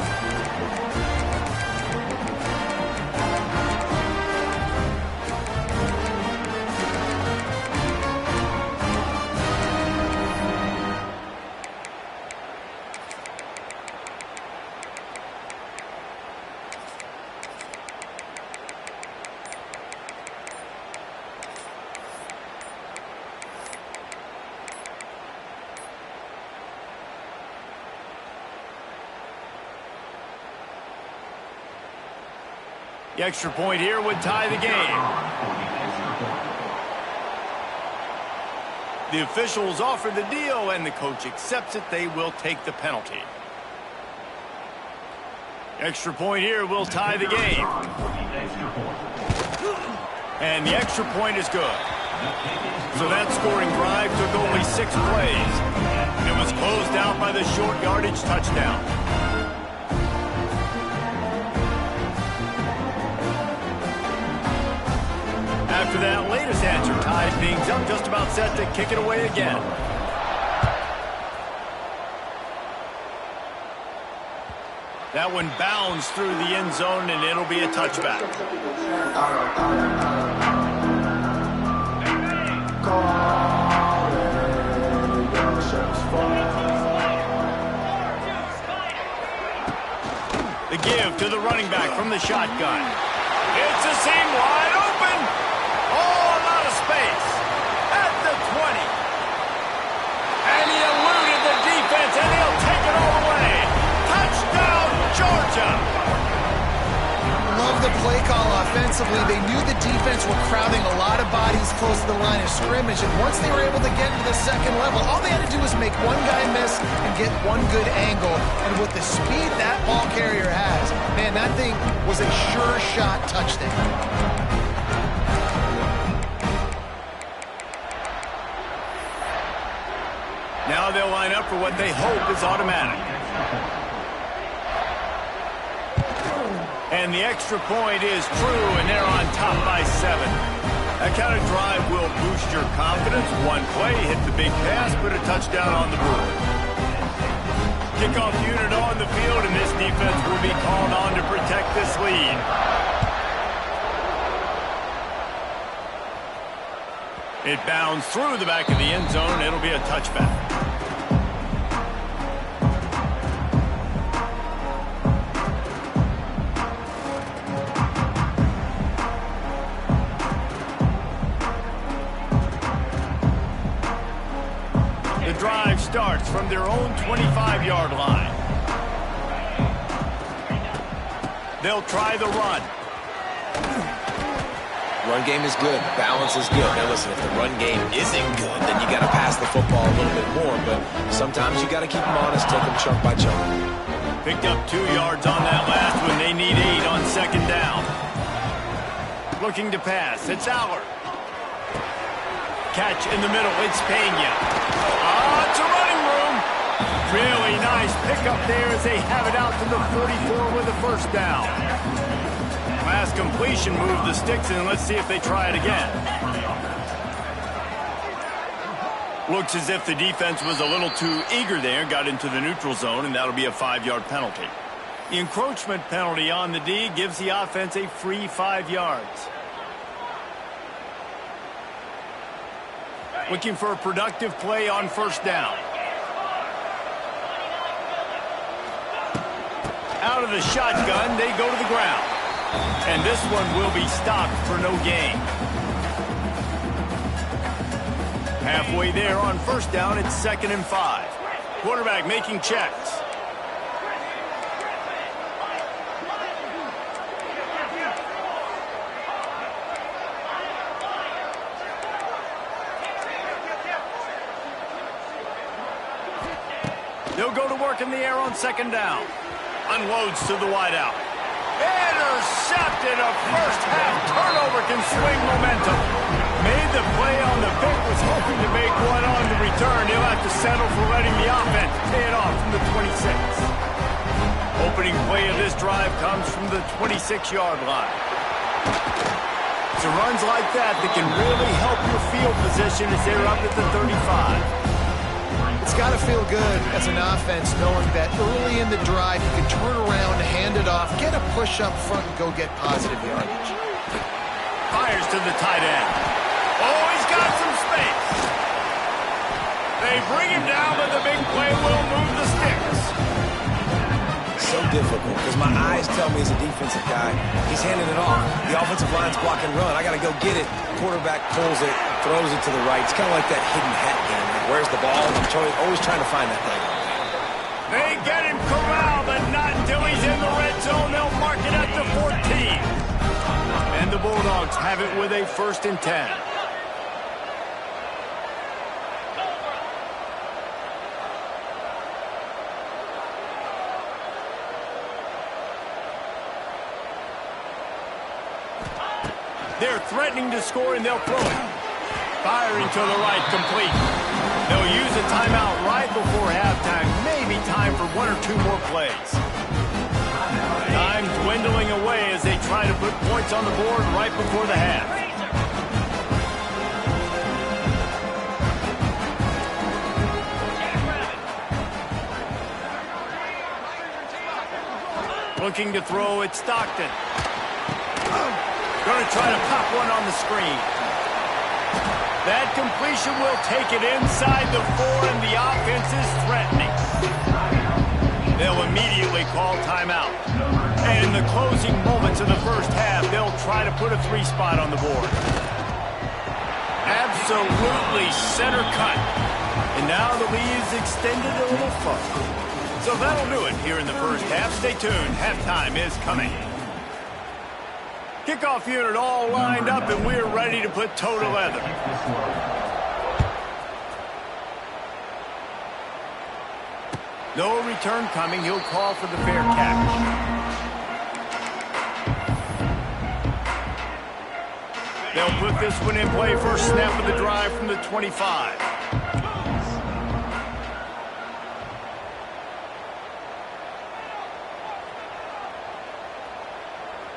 The extra point here would tie the game. The officials offer the deal, and the coach accepts it. They will take the penalty. Extra point here will tie the game. And the extra point is good. So that scoring drive took only 6 plays. And it was closed out by the short yardage touchdown. after that latest answer tied things up, just about set to kick it away again. That one bounds through the end zone, and it'll be a touchback. The give to the running back from the shotgun. It's a seam wide open. Oh, a lot of space. At the 20. And he eluded the defense, and he'll take it all the way. Touchdown, Georgia. Love the play call offensively. They knew the defense were crowding a lot of bodies close to the line of scrimmage, and once they were able to get to the second level, all they had to do was make one guy miss and get one good angle. And with the speed that ball carrier has, man, that thing was a sure shot touchdown. Now they'll line up for what they hope is automatic. And the extra point is true, and they're on top by 7. That kind of drive will boost your confidence. One play, hit the big pass, put a touchdown on the board. Kickoff unit on the field, and this defense will be called on to protect this lead. It bounds through the back of the end zone. It'll be a touchback. The drive starts from their own 25-yard line. They'll try the run. Run game is good. Balance is good. Now listen, if the run game isn't good, then you got to pass the football a little bit more. But sometimes you got to keep them honest, take them chunk by chunk. Picked up 2 yards on that last one. They need 8 on second down. Looking to pass. It's Allard. Catch in the middle. It's Pena. It's a running room. Really nice pickup there as they have it out to the 44 with a first down. Last completion moved the sticks, and let's see if they try it again. Looks as if the defense was a little too eager there, got into the neutral zone, and that'll be a 5-yard penalty. The encroachment penalty on the D gives the offense a free 5 yards. Looking for a productive play on first down. Out of the shotgun, they go to the ground. And this one will be stopped for no gain. Halfway there on first down, it's 2nd and 5. Quarterback making checks. They'll go to work in the air on second down. Unloads to the wideout. Intercepted. A first-half turnover can swing momentum. Made the play on the pick, was hoping to make one on the return. He'll have to settle for letting the offense pay it off from the 26. Opening play of this drive comes from the 26-yard line. It's runs like that that can really help your field position as they're up at the 35. It's got to feel good as an offense knowing that early in the drive you can turn around, hand it off, get a push up front, and go get positive yardage. Fires to the tight end. Oh, he's got some space. They bring him down, but the big play will move the sticks. So difficult because my eyes tell me as a defensive guy, he's handing it off. The offensive line's block and run. I got to go get it. Quarterback pulls it, throws it to the right. It's kind of like that hidden hat game. Like, where's the ball? I'm always trying to find that thing. They get him corralled, but not until he's in the red zone. They'll mark it at the 14. And the Bulldogs have it with a 1st and 10. They're threatening to score, and they'll throw it. Firing to the right, complete. They'll use a timeout right before halftime. Maybe time for 1 or 2 more plays. Time dwindling away as they try to put points on the board right before the half. Looking to throw it, Stockton. Going to try to pop one on the screen. That completion will take it inside the 4, and the offense is threatening. They'll immediately call timeout. And in the closing moments of the first half, they'll try to put a 3 spot on the board. Absolutely center cut. And now the lead is extended a little further. So that'll do it here in the first half. Stay tuned. Halftime is coming. Kickoff unit all lined up, and we're ready to put toe to leather. No return coming. He'll call for the fair catch. They'll put this one in play. First snap of the drive from the 25.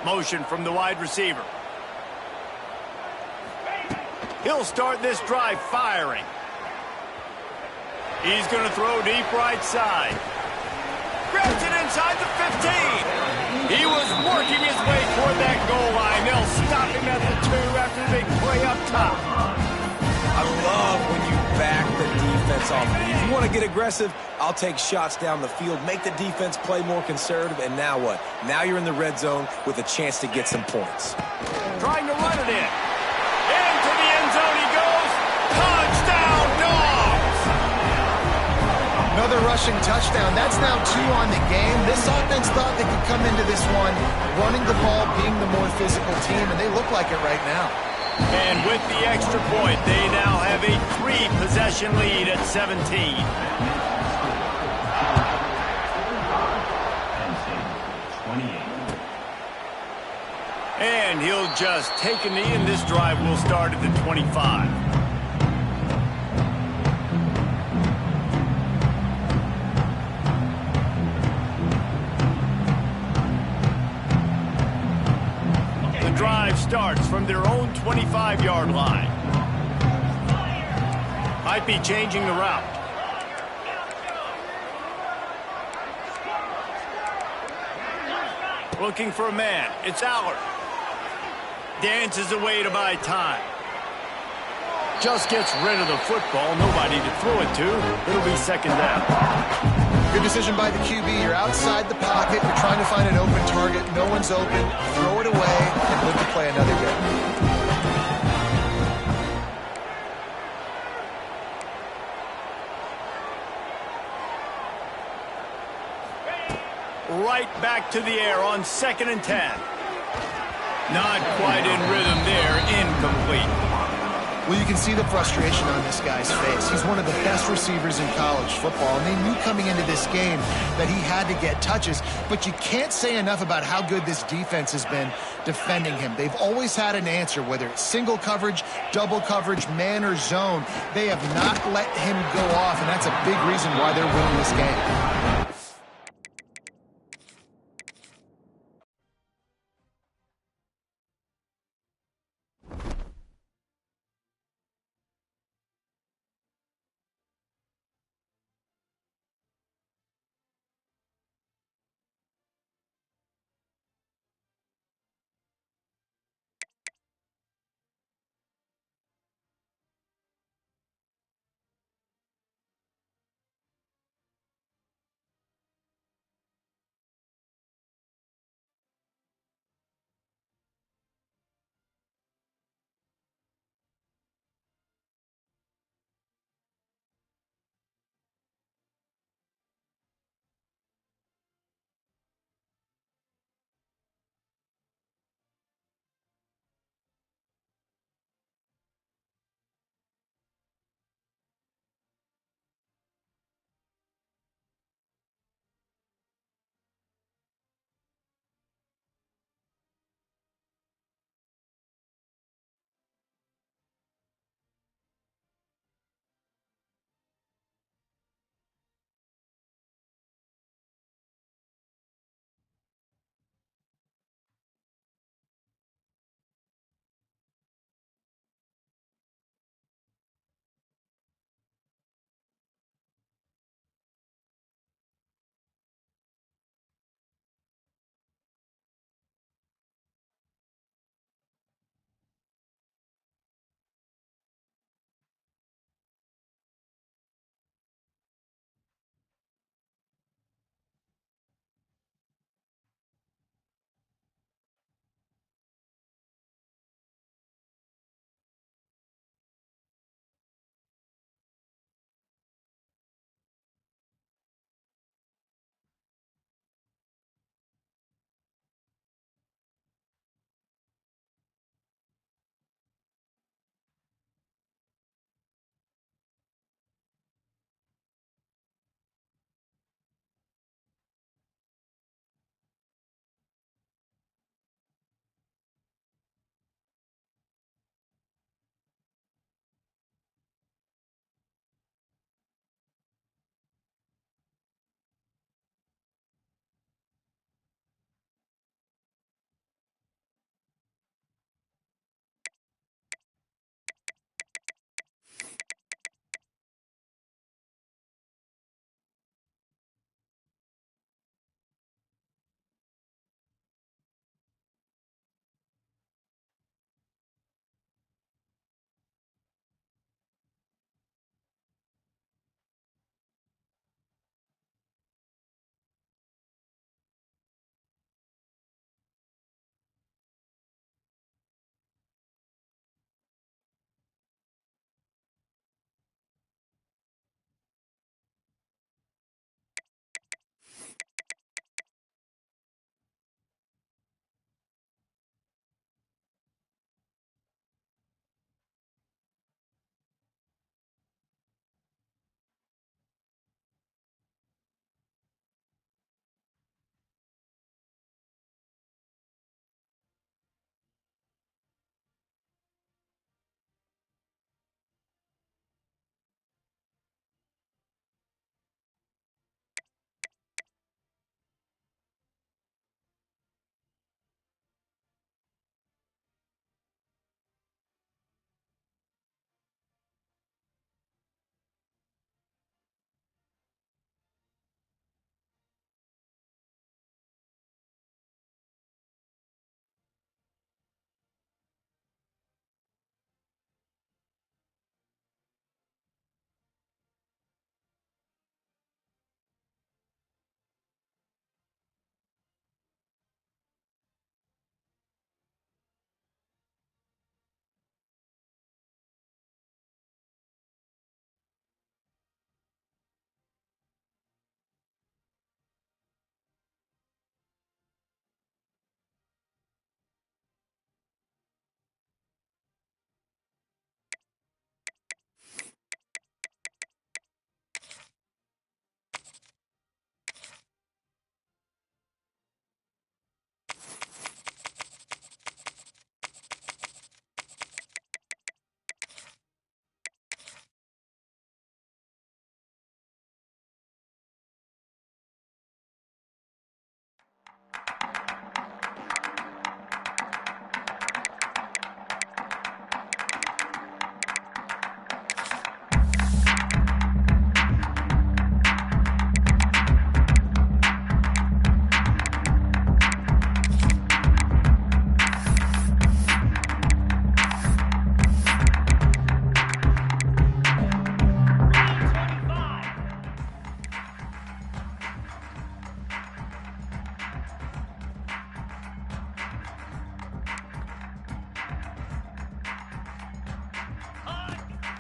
Motion from the wide receiver. He'll start this drive firing. He's going to throw deep right side. Grabs it inside the 15. He was working his way toward that goal line. They'll stop him at the 2 after the big play up top. I love when you back the defense off. If you want to get aggressive, I'll take shots down the field, make the defense play more conservative, and now what? Now you're in the red zone with a chance to get some points. Trying to run it in. Into the end zone he goes. Touchdown, Dogs! Another rushing touchdown. That's now 2 on the game. This offense thought they could come into this one running the ball, being the more physical team, and they look like it right now. And with the extra point, they now have a 3-possession lead at 17. And he'll just take a knee, and this drive will start at the 25. The drive starts from their own 25-yard line. Might be changing the route. Looking for a man. It's Allard. Dances away to buy time. Just gets rid of the football. Nobody to throw it to. It'll be second down. Good decision by the QB. You're outside the pocket. You're trying to find an open target. No one's open. Throw it away and look to play another game. Right back to the air on 2nd and 10. Not quite in rhythm there. Incomplete. Well, you can see the frustration on this guy's face. He's one of the best receivers in college football, and they knew coming into this game that he had to get touches, but you can't say enough about how good this defense has been defending him. They've always had an answer, whether it's single coverage, double coverage, man or zone. They have not let him go off, and that's a big reason why they're winning this game.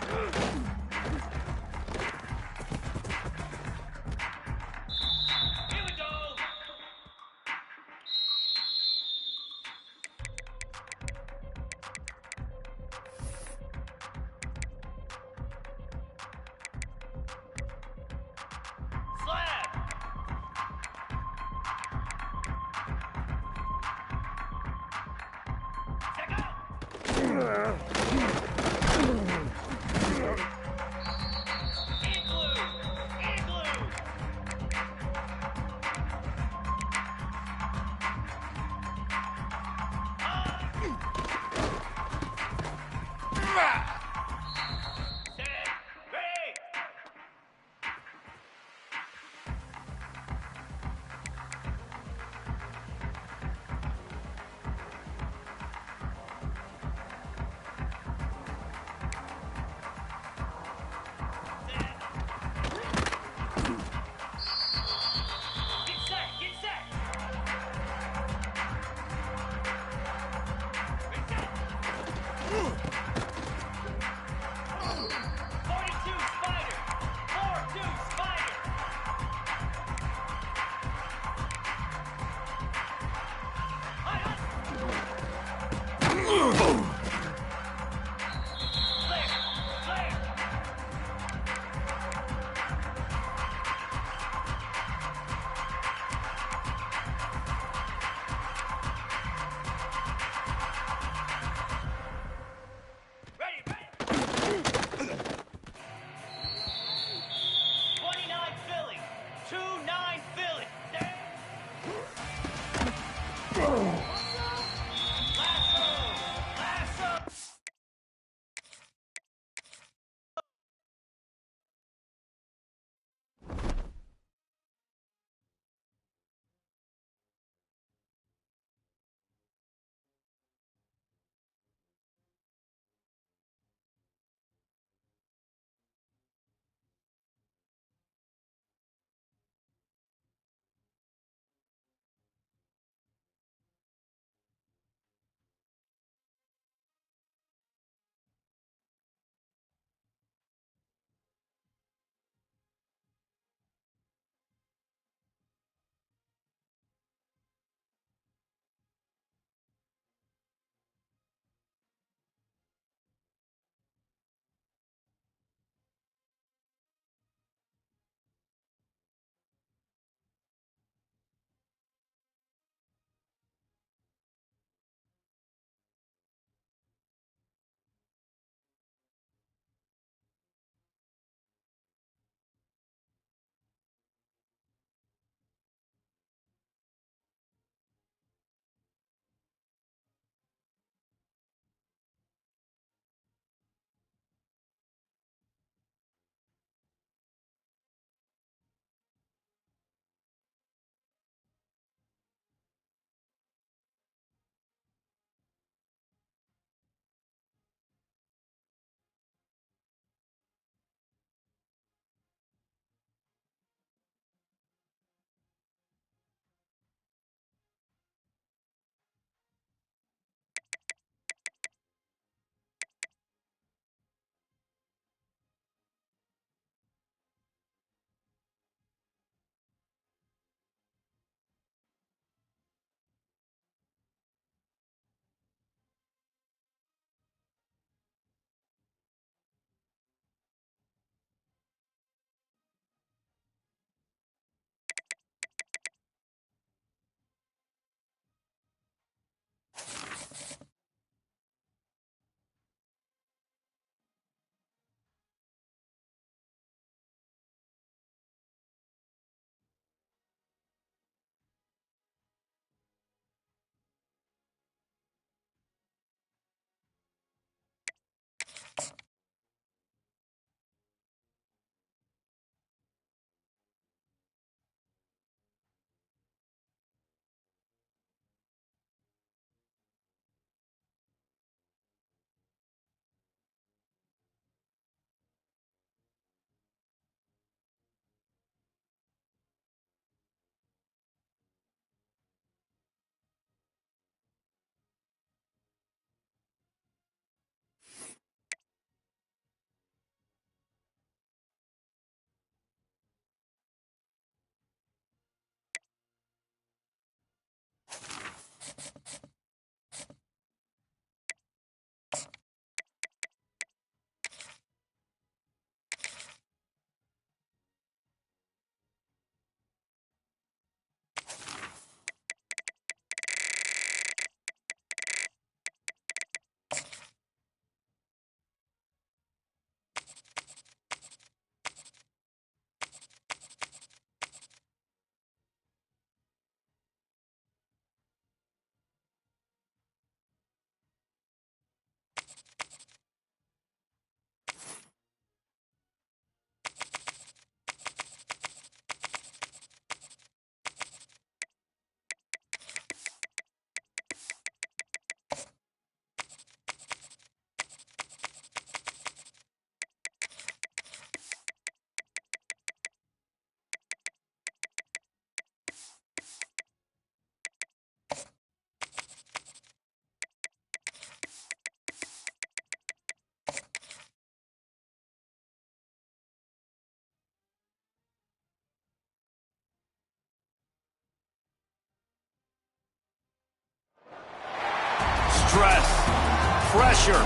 Here we go. Slap. Check out. Igloo. Igloo. Set. Ready. pressure,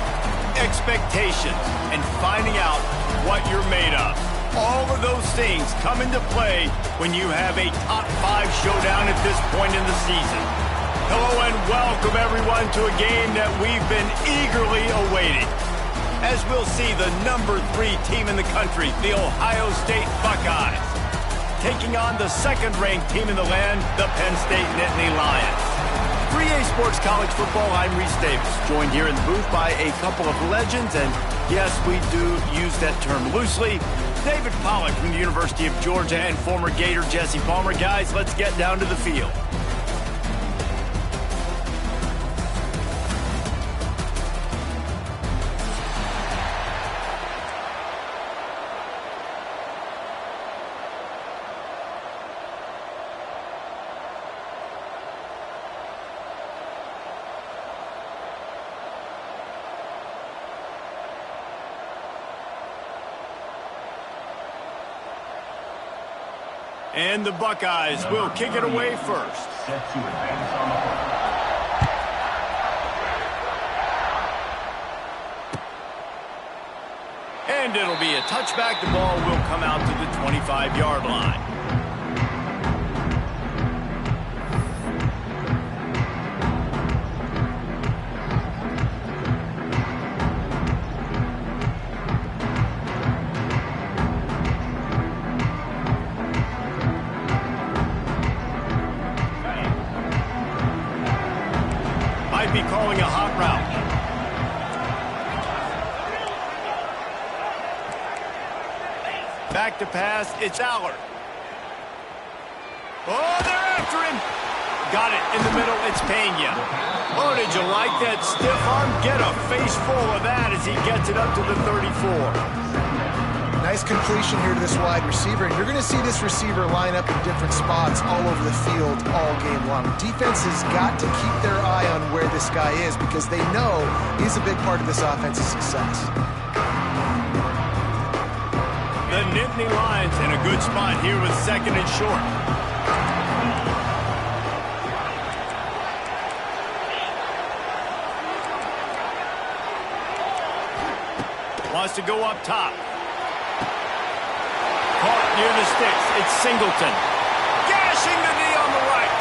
expectations, and finding out what you're made of. All of those things come into play when you have a top 5 showdown at this point in the season. Hello and welcome everyone to a game that we've been eagerly awaiting. As we'll see the number 3 team in the country, the Ohio State Buckeyes, taking on the second-ranked team in the land, the Penn State Nittany Lions. 3A Sports College Football, I'm Reese Davis, joined here in the booth by a couple of legends, and yes, we do use that term loosely. David Pollack from the University of Georgia and former Gator Jesse Palmer. Guys, let's get down to the field. And the Buckeyes will kick it away first. Set to advance on the ball. And it'll be a touchback. The ball will come out to the 25-yard line. Might be calling a hot route. Back to pass, it's Allard. Oh, they're after him. Got it in the middle, it's Pena. Oh, did you like that stiff arm? Get a face full of that as he gets it up to the 34. Nice completion here to this wide receiver, and you're going to see this receiver line up in different spots all over the field all game long. Defense has got to keep their eye on where this guy is because they know he's a big part of this offense's success. The Nittany Lions in a good spot here with second and short. Wants to go up top. Caught near the sticks. It's Singleton. Gashing the knee on the right.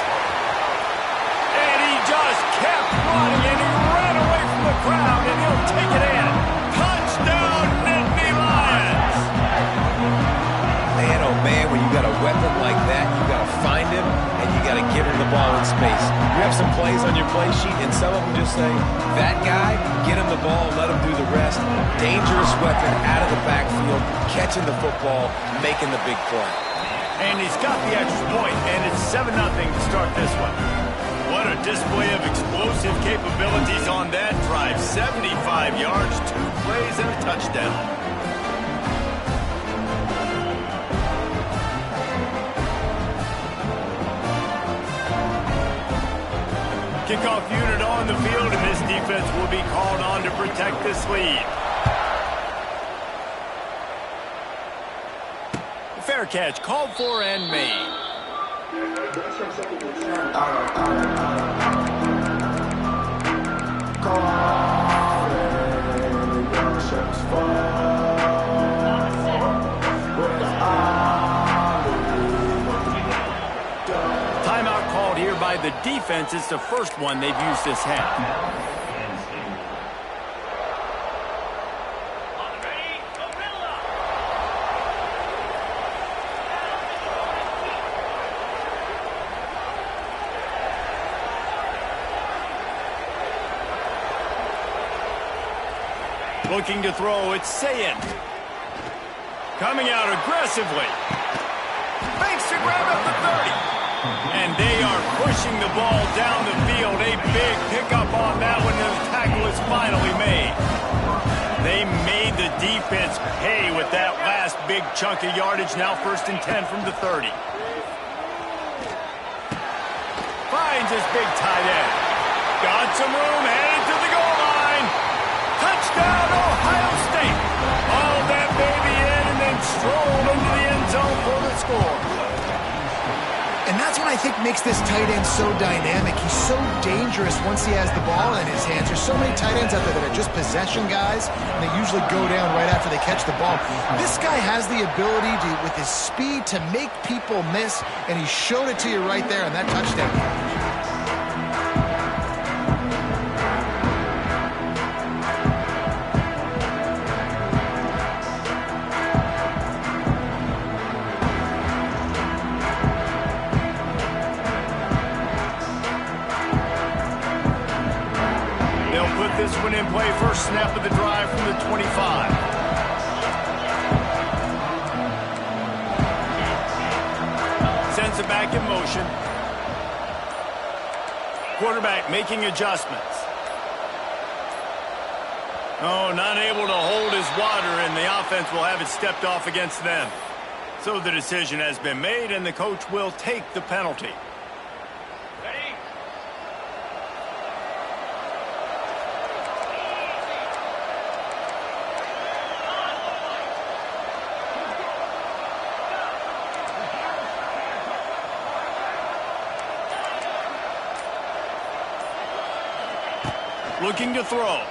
And he just kept running, and he ran away from the crowd, and he'll take it in. Touchdown, Nittany Lions! Man, oh man, when you got a weapon like that, you got to find him, and you got to give him the ball in space. You have some plays on your play sheet, and some of them just say, that guy, get him the ball, let him do the rest. Dangerous weapon out of the backfield, catching the football, making the big play. And he's got the extra point, and it's 7-0 to start this one. What a display of explosive capabilities on that drive. 75 yards, 2 plays, and a touchdown. Kickoff unit on the field, and this defense will be called on to protect this lead. Fair catch, called for and made. Timeout called here by the defense. It's the first one they've used this half. Looking to throw, it's Sayin. Coming out aggressively. Makes the grab at the 30. And they are pushing the ball down the field. A big pickup on that one, and the tackle is finally made. They made the defense pay with that last big chunk of yardage. Now 1st and 10 from the 30. Finds his big tight end. Got some room, headed to the goal line. Touchdown, Ohio State. Hauled that baby in and then strolled into the end zone for the score. And that's what I think makes this tight end so dynamic. He's so dangerous once he has the ball in his hands. There's so many tight ends out there that are just possession guys, and they usually go down right after they catch the ball. This guy has the ability to, with his speed, to make people miss, and he showed it to you right there on that touchdown. This one in play, first snap of the drive from the 25. Sends it back in motion. Quarterback making adjustments. Oh, not able to hold his water, and the offense will have it stepped off against them. So the decision has been made, and the coach will take the penalty. Looking to throw.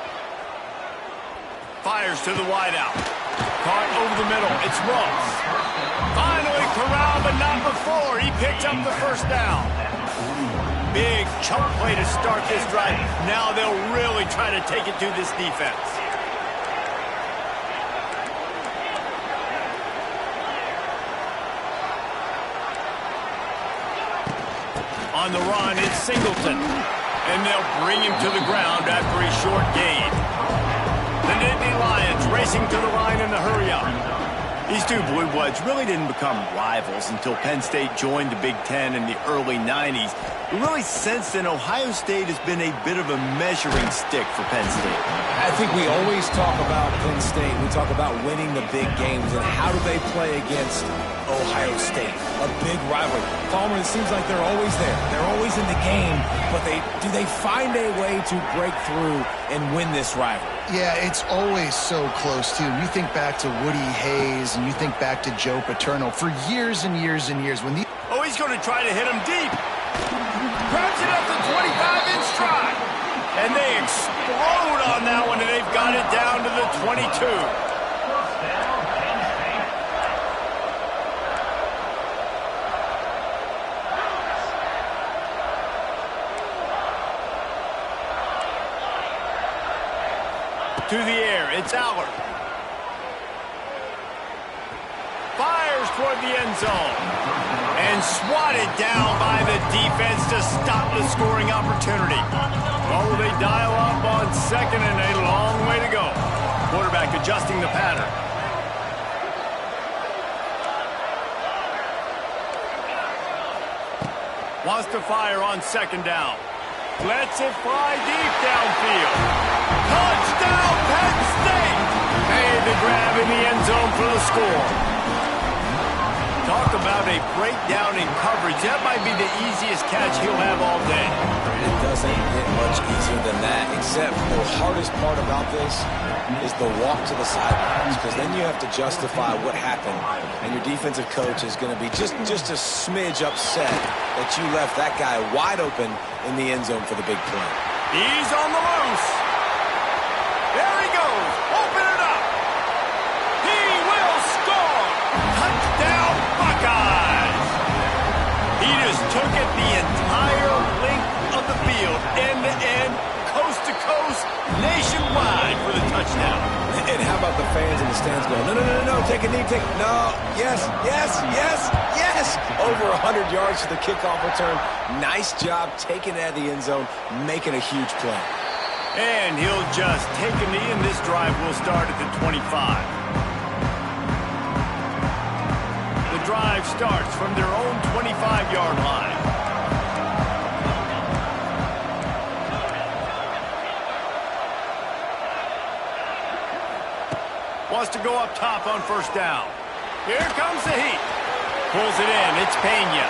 Fires to the wideout. Caught over the middle. It's Ruggs. Finally corralled, but not before. He picked up the first down. Big chunk play to start this drive. Now they'll really try to take it to this defense. On the run, it's Singleton. And they'll bring him to the ground after a short gain. The Nittany Lions racing to the line in the hurry-up. These two Blue Bloods really didn't become rivals until Penn State joined the Big Ten in the early 90s. But really, since then, Ohio State has been a bit of a measuring stick for Penn State. I think we always talk about Penn State. We talk about winning the big games and how do they play against Ohio State, a big rivalry. Palmer, it seems like they're always there. They're always in the game, but do they find a way to break through and win this rivalry? Yeah, it's always so close, too. You think back to Woody Hayes, and you think back to Joe Paterno for years and years and years. Oh, he's going to try to hit him deep. Grabs it up the 25-inch stride. And they explode on that one, and they've got it down to the 22. To the air, it's Allard. Fires toward the end zone. And swatted down by the defense to stop the scoring opportunity. Oh, they dial up on second and a long way to go. Quarterback adjusting the pattern. Wants to fire on second down. Lets it fly deep downfield. Touchdown, Penn State! Made the grab in the end zone for the score. Talk about a breakdown in coverage. That might be the easiest catch he'll have all day. It doesn't get much easier than that, except the hardest part about this is the walk to the sidelines, because then you have to justify what happened, and your defensive coach is going to be just a smidge upset that you left that guy wide open in the end zone for the big play. He's on the loose. There he goes. Open it up. He will score. Touchdown, Buckeyes. He just took it the entire length of the field, end to end, coast to coast, nationwide for the touchdown. And how about the fans in the stands going, no, take a knee, no, yes. Over 100 yards to the kickoff return. Nice job taking it out of the end zone, making a huge play. And he'll just take a knee, and this drive will start at the 25. The drive starts from their own 25-yard line. Wants to go up top on first down. Here comes the heat. Pulls it in. It's Pena.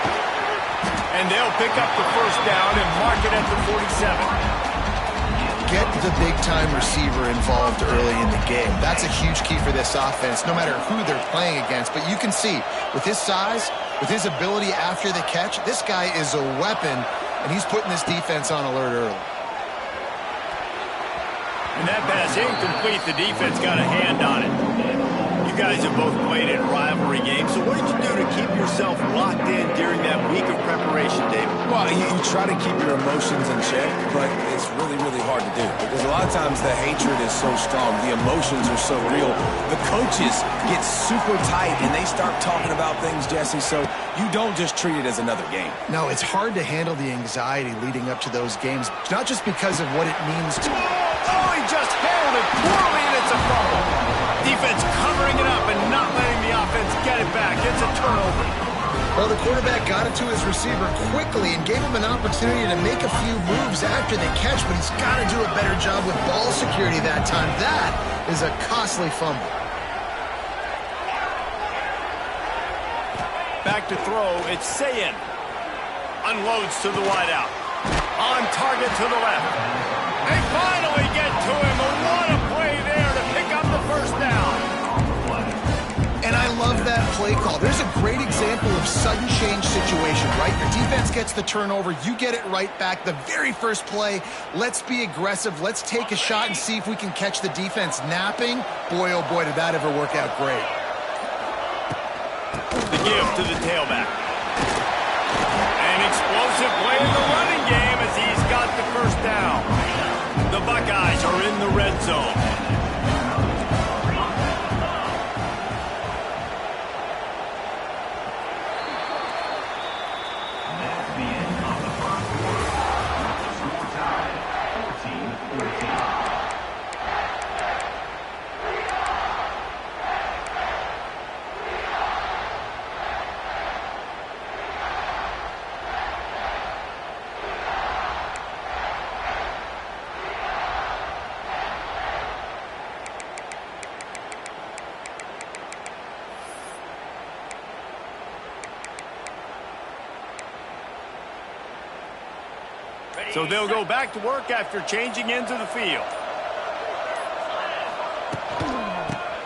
And they'll pick up the first down and mark it at the 47. Get the big-time receiver involved early in the game. That's a huge key for this offense, no matter who they're playing against. But you can see, with his size, With his ability after the catch, this guy is a weapon, and he's putting this defense on alert early. And that pass incomplete. The defense got a hand on it. You guys have both played in rivalry games, so what did you do to keep yourself locked in during that week of preparation, David? Well, you try to keep your emotions in check, but it's really, really hard to do because a lot of times the hatred is so strong, the emotions are so real. The coaches get super tight and they start talking about things, Jesse, so you don't just treat it as another game. No, it's hard to handle the anxiety leading up to those games, not just because of what it means to... Oh, he just handled it poorly, and it's a fumble. Defense covering it up and not letting the offense get it back. It's a turnover. Well, the quarterback got it to his receiver quickly and gave him an opportunity to make a few moves after the catch, but he's got to do a better job with ball security that time. That is a costly fumble. Back to throw, it's Sayin. Unloads to the wideout. On target to the left. They finally get to him, and what a play there to pick up the first down. And I love that play call. There's a great example of sudden change situation, right? Your defense gets the turnover, you get it right back. The very first play, let's be aggressive. Let's take a shot and see if we can catch the defense napping. Boy, oh boy, did that ever work out great. The give to the tailback. An explosive play in the running game as he's got the first down. The Buckeyes are in the red zone. So they'll go back to work after changing into the field.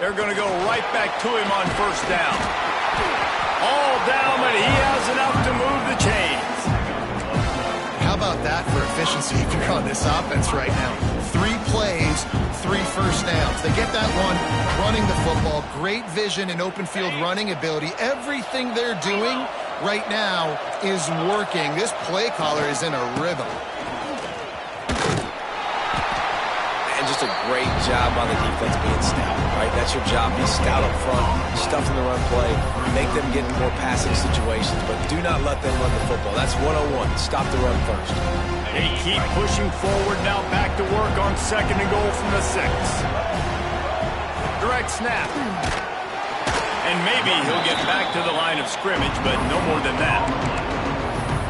They're going to go right back to him on first down. All down, but he has enough to move the chains. How about that for efficiency if you're on this offense right now? 3 plays, 3 first downs. They get that one running the football. Great vision and open field running ability. Everything they're doing right now is working. This play caller is in a rhythm. And just a great job by the defense being stout, right? That's your job. Be stout up front, stuff in the run play, make them get in more passing situations, but do not let them run the football. That's 101. Stop the run first. They keep pushing forward now, back to work on 2nd and goal from the 6. Direct snap. And maybe he'll get back to the line of scrimmage, but no more than that.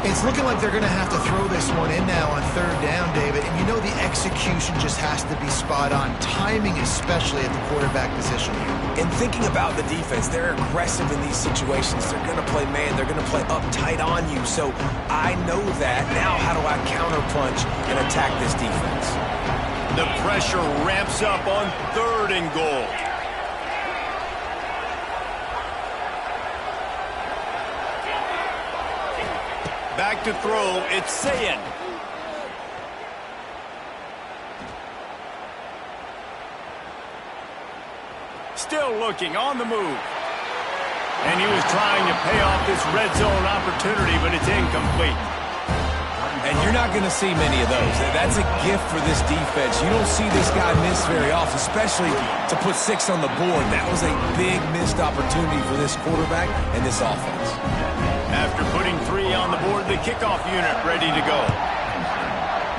It's looking like they're going to have to throw this one in now on 3rd down, David. And you know the execution just has to be spot on. Timing especially at the quarterback position here. And thinking about the defense, they're aggressive in these situations. They're going to play man. They're going to play uptight on you. So I know that. Now how do I counterpunch and attack this defense? The pressure ramps up on 3rd and goal. Back to throw, it's Sayin. Still looking, on the move. And he was trying to pay off this red zone opportunity, but it's incomplete. And you're not going to see many of those. That's a gift for this defense. You don't see this guy miss very often, especially to put 6 on the board. That was a big missed opportunity for this quarterback and this offense. After putting 3 on the board, the kickoff unit ready to go.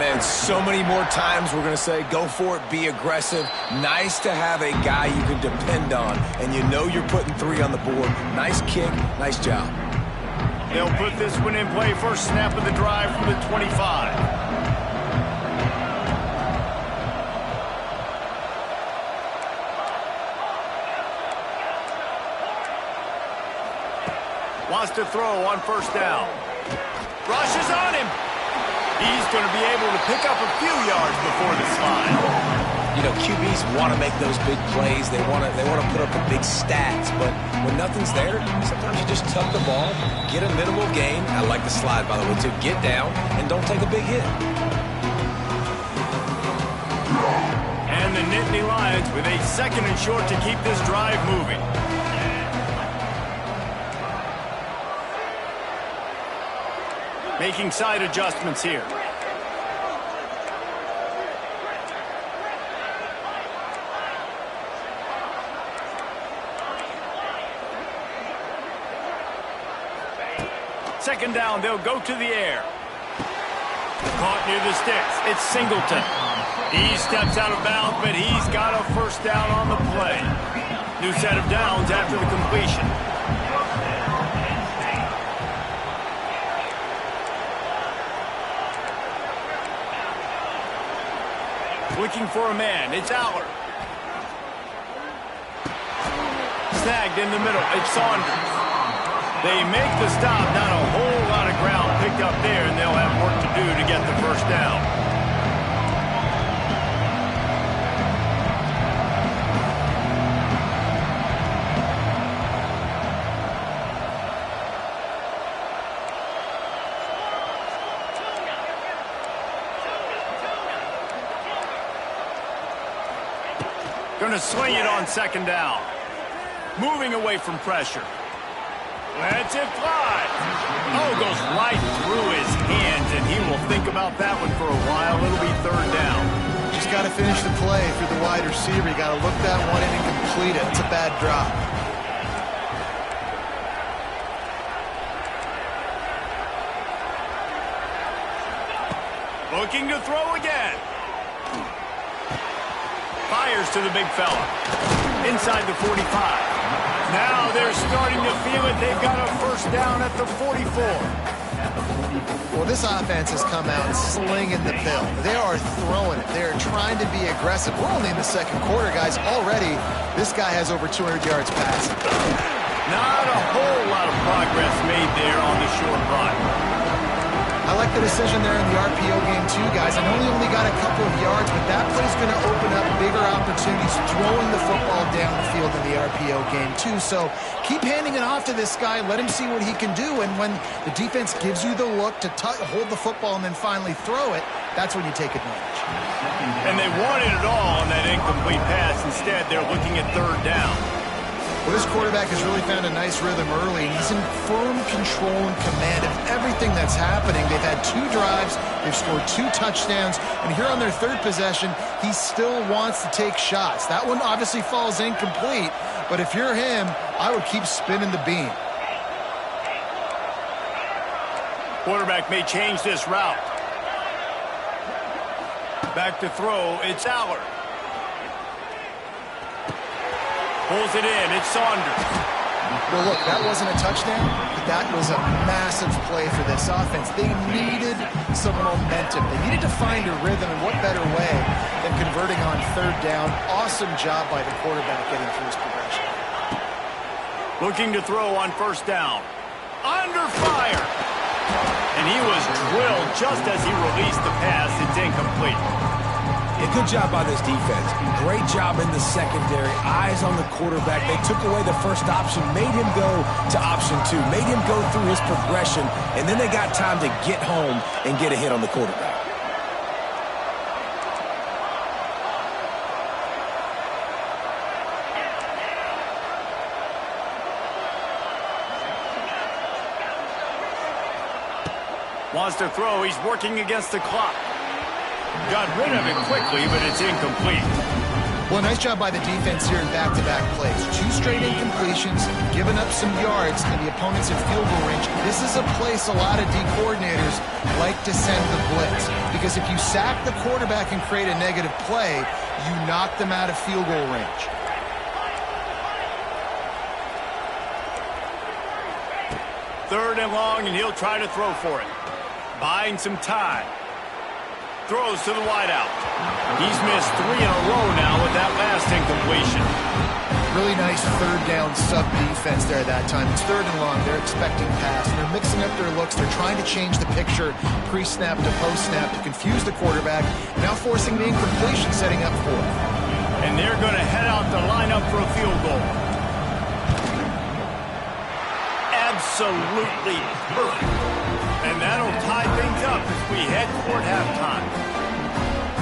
Man, so many more times we're going to say, go for it, be aggressive. Nice to have a guy you can depend on, and you know you're putting 3 on the board. Nice kick, nice job. They'll put this one in play. First snap of the drive from the 25. Wants to throw on first down. Rushes on him. He's going to be able to pick up a few yards before the slide. You know, QBs want to make those big plays. They want to put up the big stats. But when nothing's there, sometimes you just tuck the ball, get a minimal gain. I like the slide, by the way, to get down and don't take a big hit. And the Nittany Lions with a 2nd and short to keep this drive moving. Making side adjustments here. Second down, they'll go to the air. Caught near the sticks. It's Singleton. He steps out of bounds, but he's got a first down on the play. New set of downs after the completion. Looking for a man. It's Allard. Snagged in the middle. It's Saunders. They make the stop. Not a whole lot of ground picked up there, and they'll have work to do to get the first down. Going to swing it on 2nd down. Moving away from pressure. Lets it fly. Oh, goes right through his hands, and he will think about that one for a while. It'll be 3rd down. Just got to finish the play. If you're the wide receiver, you got to look that one in and complete it. It's a bad drop. Looking to throw again. Fires to the big fella. Inside the 45. Now they're starting to feel it. They've got a first down at the 44. Well, this offense has come out slinging the pill. They are throwing it. They're trying to be aggressive. We're only in the 2nd quarter, guys. Already, this guy has over 200 yards passing. Not a whole lot of progress made there on the short run. I like the decision there in the RPO game too, guys. I know he only got a couple of yards, but that play's going to open up bigger opportunities throwing the football down the field in the RPO game too. So keep handing it off to this guy. Let him see what he can do. And when the defense gives you the look to hold the football and then finally throw it, that's when you take advantage. And they wanted it all on that incomplete pass. Instead, they're looking at 3rd down. Well, this quarterback has really found a nice rhythm early, and he's in firm control and command of everything that's happening. They've had 2 drives, they've scored 2 touchdowns, and here on their 3rd possession, he still wants to take shots. That one obviously falls incomplete, but if you're him, I would keep spinning the beam. Quarterback may change this route. Back to throw, it's Allard. Pulls it in, it's Saunders. Well, look, that wasn't a touchdown, but that was a massive play for this offense. They needed some momentum. They needed to find a rhythm, and what better way than converting on 3rd down. Awesome job by the quarterback getting through his progression. Looking to throw on 1st down. Under fire. And he was drilled just as he released the pass. It's incomplete. Yeah, good job by this defense. Great job in the secondary. Eyes on the quarterback. They took away the first option, made him go to option 2, made him go through his progression, and then they got time to get home and get a hit on the quarterback. Wants to throw. He's working against the clock. Got rid of it quickly, but it's incomplete. Well, nice job by the defense here in back-to-back plays. 2 straight incompletions, giving up some yards, and the opponent's in field goal range. This is a place a lot of D coordinators like to send the blitz, because if you sack the quarterback and create a negative play, you knock them out of field goal range. Third and long, and he'll try to throw for it. Buying some time. Throws to the wideout. He's missed 3 in a row now with that last incompletion. Really nice third down sub defense there that time. It's third and long. They're expecting pass. They're mixing up their looks. They're trying to change the picture pre-snap to post-snap to confuse the quarterback. Now forcing the incompletion, setting up fourth. And they're going to head out the lineup for a field goal. Absolutely perfect. And that'll tie things up as we head toward halftime.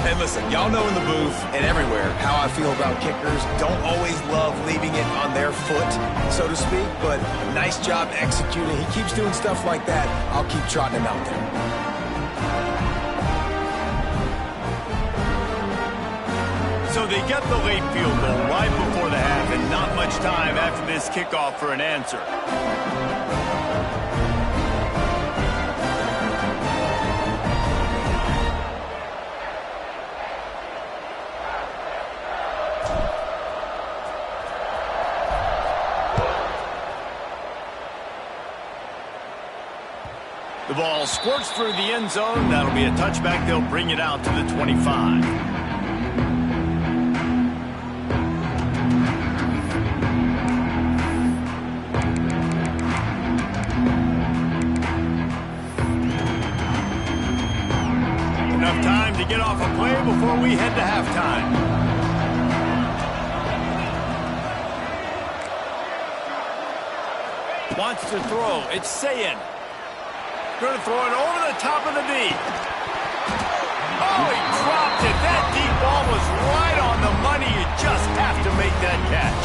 And listen, y'all know in the booth and everywhere how I feel about kickers. Don't always love leaving it on their foot, so to speak, but nice job executing. He keeps doing stuff like that. I'll keep trotting him out there. So they get the late field goal right before the half, and not much time after this kickoff for an answer. The ball squirts through the end zone. That'll be a touchback. They'll bring it out to the 25. Enough time to get off a play before we head to halftime. Wants to throw. It's Sayin. Going to throw it over the top of the D. Oh, he dropped it. That deep ball was right on the money. You just have to make that catch.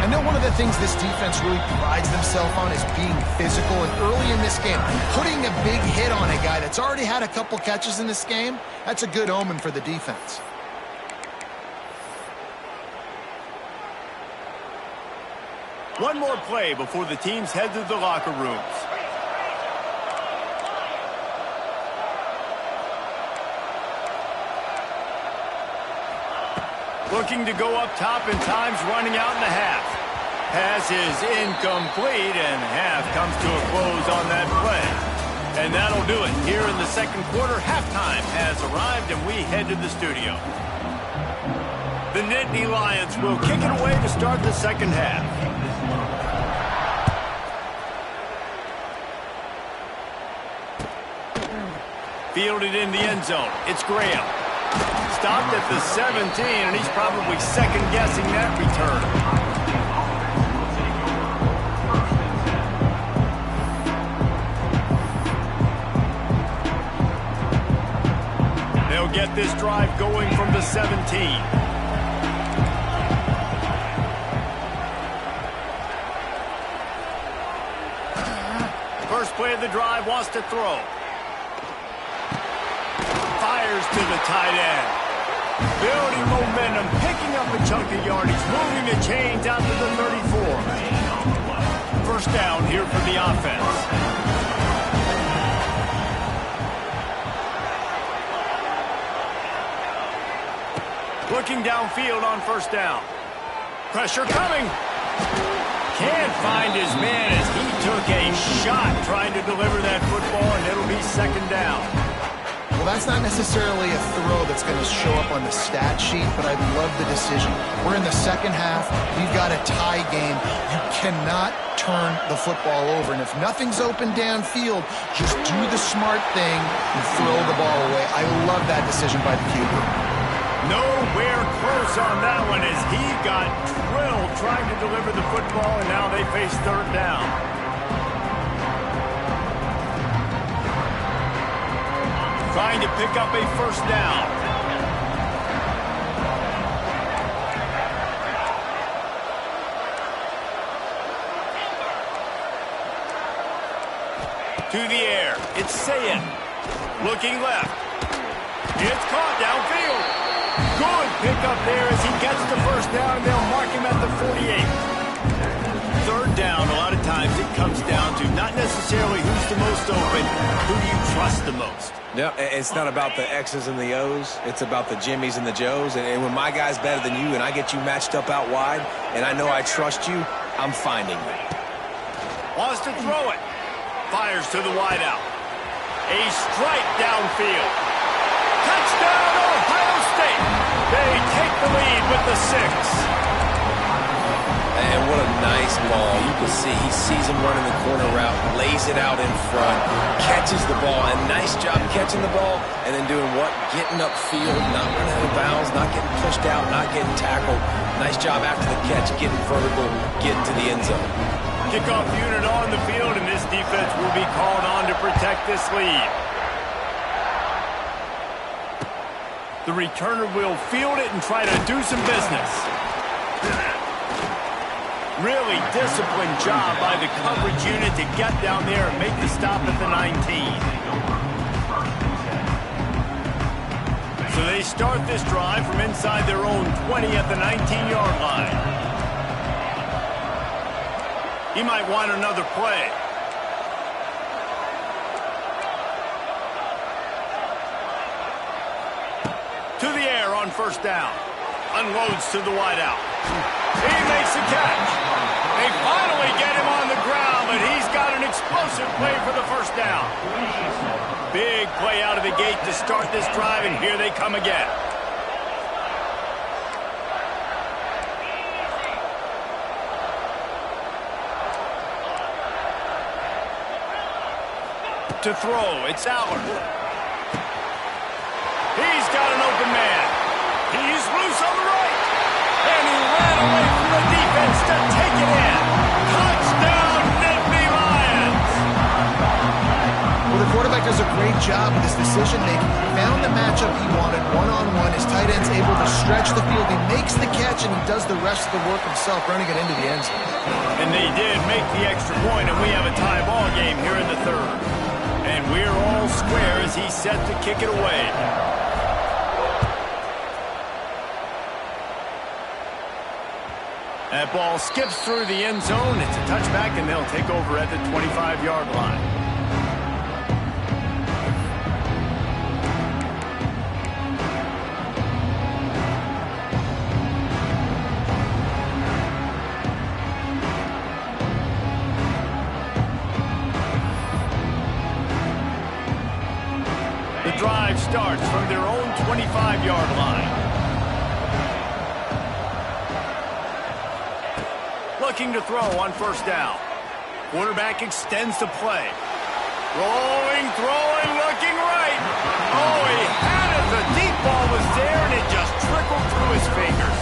I know one of the things this defense really prides themselves on is being physical. And early in this game, putting a big hit on a guy that's already had a couple catches in this game, that's a good omen for the defense. One more play before the teams head to the locker rooms. Looking to go up top, and time's running out in the half. Pass is incomplete, and half comes to a close on that play. And that'll do it. Here in the second quarter, halftime has arrived, and we head to the studio. The Nittany Lions will kick it away to start the second half. Fielded in the end zone. It's Graham. Stopped at the 17, and he's probably second-guessing that return. They'll get this drive going from the 17. First play of the drive, wants to throw. Fires to the tight end. Building momentum, picking up a chunk of yardage, moving the chains out to the 34. First down here for the offense. Looking downfield on first down. Pressure coming. Can't find his man as he took a shot trying to deliver that football, and it'll be second down. Well, that's not necessarily a throw that's going to show up on the stat sheet, but I love the decision. We're in the second half. We've got a tie game. You cannot turn the football over. And if nothing's open downfield, just do the smart thing and throw the ball away. I love that decision by the QB. Nowhere close on that one as he got drilled trying to deliver the football, and now they face third down. Trying to pick up a first down. To the air. It's Sayin. Looking left. It's caught downfield. Good pickup there as he gets the first down, and they'll mark him at the 48. Third down, a lot of times it comes down to not necessarily who's the most open, who do you trust the most? No, it's not about the X's and the O's. It's about the Jimmies and the Joes. And when my guy's better than you and I get you matched up out wide and I know I trust you, I'm finding you. Wants to throw it. Fires to the wideout. A strike downfield. Touchdown, Ohio State. They take the lead with the 6. And what a nice ball. You can see he sees him running the corner route, lays it out in front, catches the ball, and nice job catching the ball, and then doing what? Getting upfield, not running out of bounds, not getting pushed out, not getting tackled. Nice job after the catch, getting vertical, getting to the end zone. Kickoff unit on the field, and this defense will be called on to protect this lead. The returner will field it and try to do some business. Really disciplined job by the coverage unit to get down there and make the stop at the 19. So they start this drive from inside their own 20 at the 19-yard line. He might want another play. To the air on first down. Unloads to the wideout. He makes the catch. They finally get him on the ground, but he's got an explosive play for the first down. Big play out of the gate to start this drive, and here they come again. To throw, it's Allard. He's got an open man. He's loose on the right. And he ran away from the defense to take it in. Touchdown, Nittany Lions! Well, the quarterback does a great job with his decision-making. He found the matchup he wanted, one-on-one. His tight end's able to stretch the field. He makes the catch, and he does the rest of the work himself, running it into the end zone. And they did make the extra point, and we have a tie ball game here in the third. And we're all square as he's set to kick it away. That ball skips through the end zone. It's a touchback, and they'll take over at the 25-yard line. The drive starts from their own 25-yard line. Looking to throw on first down. Quarterback extends the play. Rolling, throwing, looking right. Oh, he had it. The deep ball was there, and it just trickled through his fingers.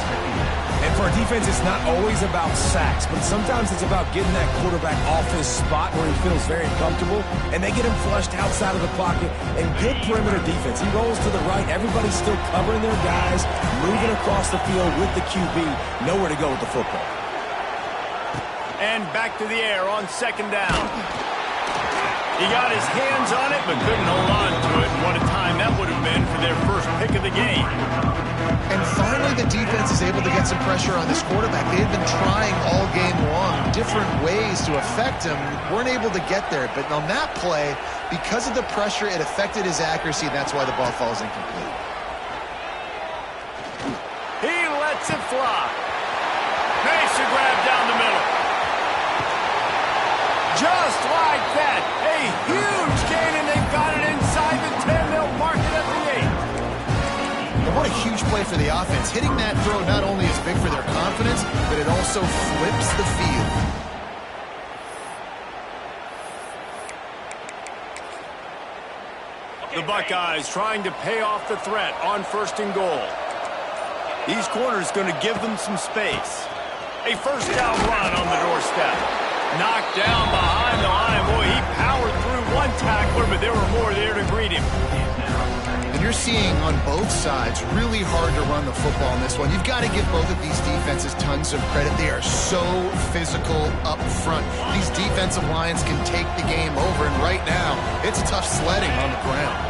And for a defense, it's not always about sacks, but sometimes it's about getting that quarterback off his spot where he feels very comfortable, and they get him flushed outside of the pocket. And good perimeter defense. He rolls to the right. Everybody's still covering their guys, moving across the field with the QB. Nowhere to go with the football. And back to the air on second down. He got his hands on it, but couldn't hold on to it. What a time that would have been for their first pick of the game. And finally, the defense is able to get some pressure on this quarterback. They had been trying all game long different ways to affect him. Weren't able to get there. But on that play, because of the pressure, it affected his accuracy, and that's why the ball falls incomplete. He lets it fly. Makes a grab down the middle. Just like that, a huge gain, and they've got it inside the 10. They'll mark it at the 8. And what a huge play for the offense. Hitting that throw not only is big for their confidence, but it also flips the field. The Buckeyes trying to pay off the threat on first and goal. These corners going to give them some space. A first down run on the doorstep. Knocked down behind the line. Boy, he powered through one tackler, but there were more there to greet him. And you're seeing on both sides really hard to run the football in this one. You've got to give both of these defenses tons of credit. They are so physical up front. These defensive lines can take the game over, and right now, it's tough sledding on the ground.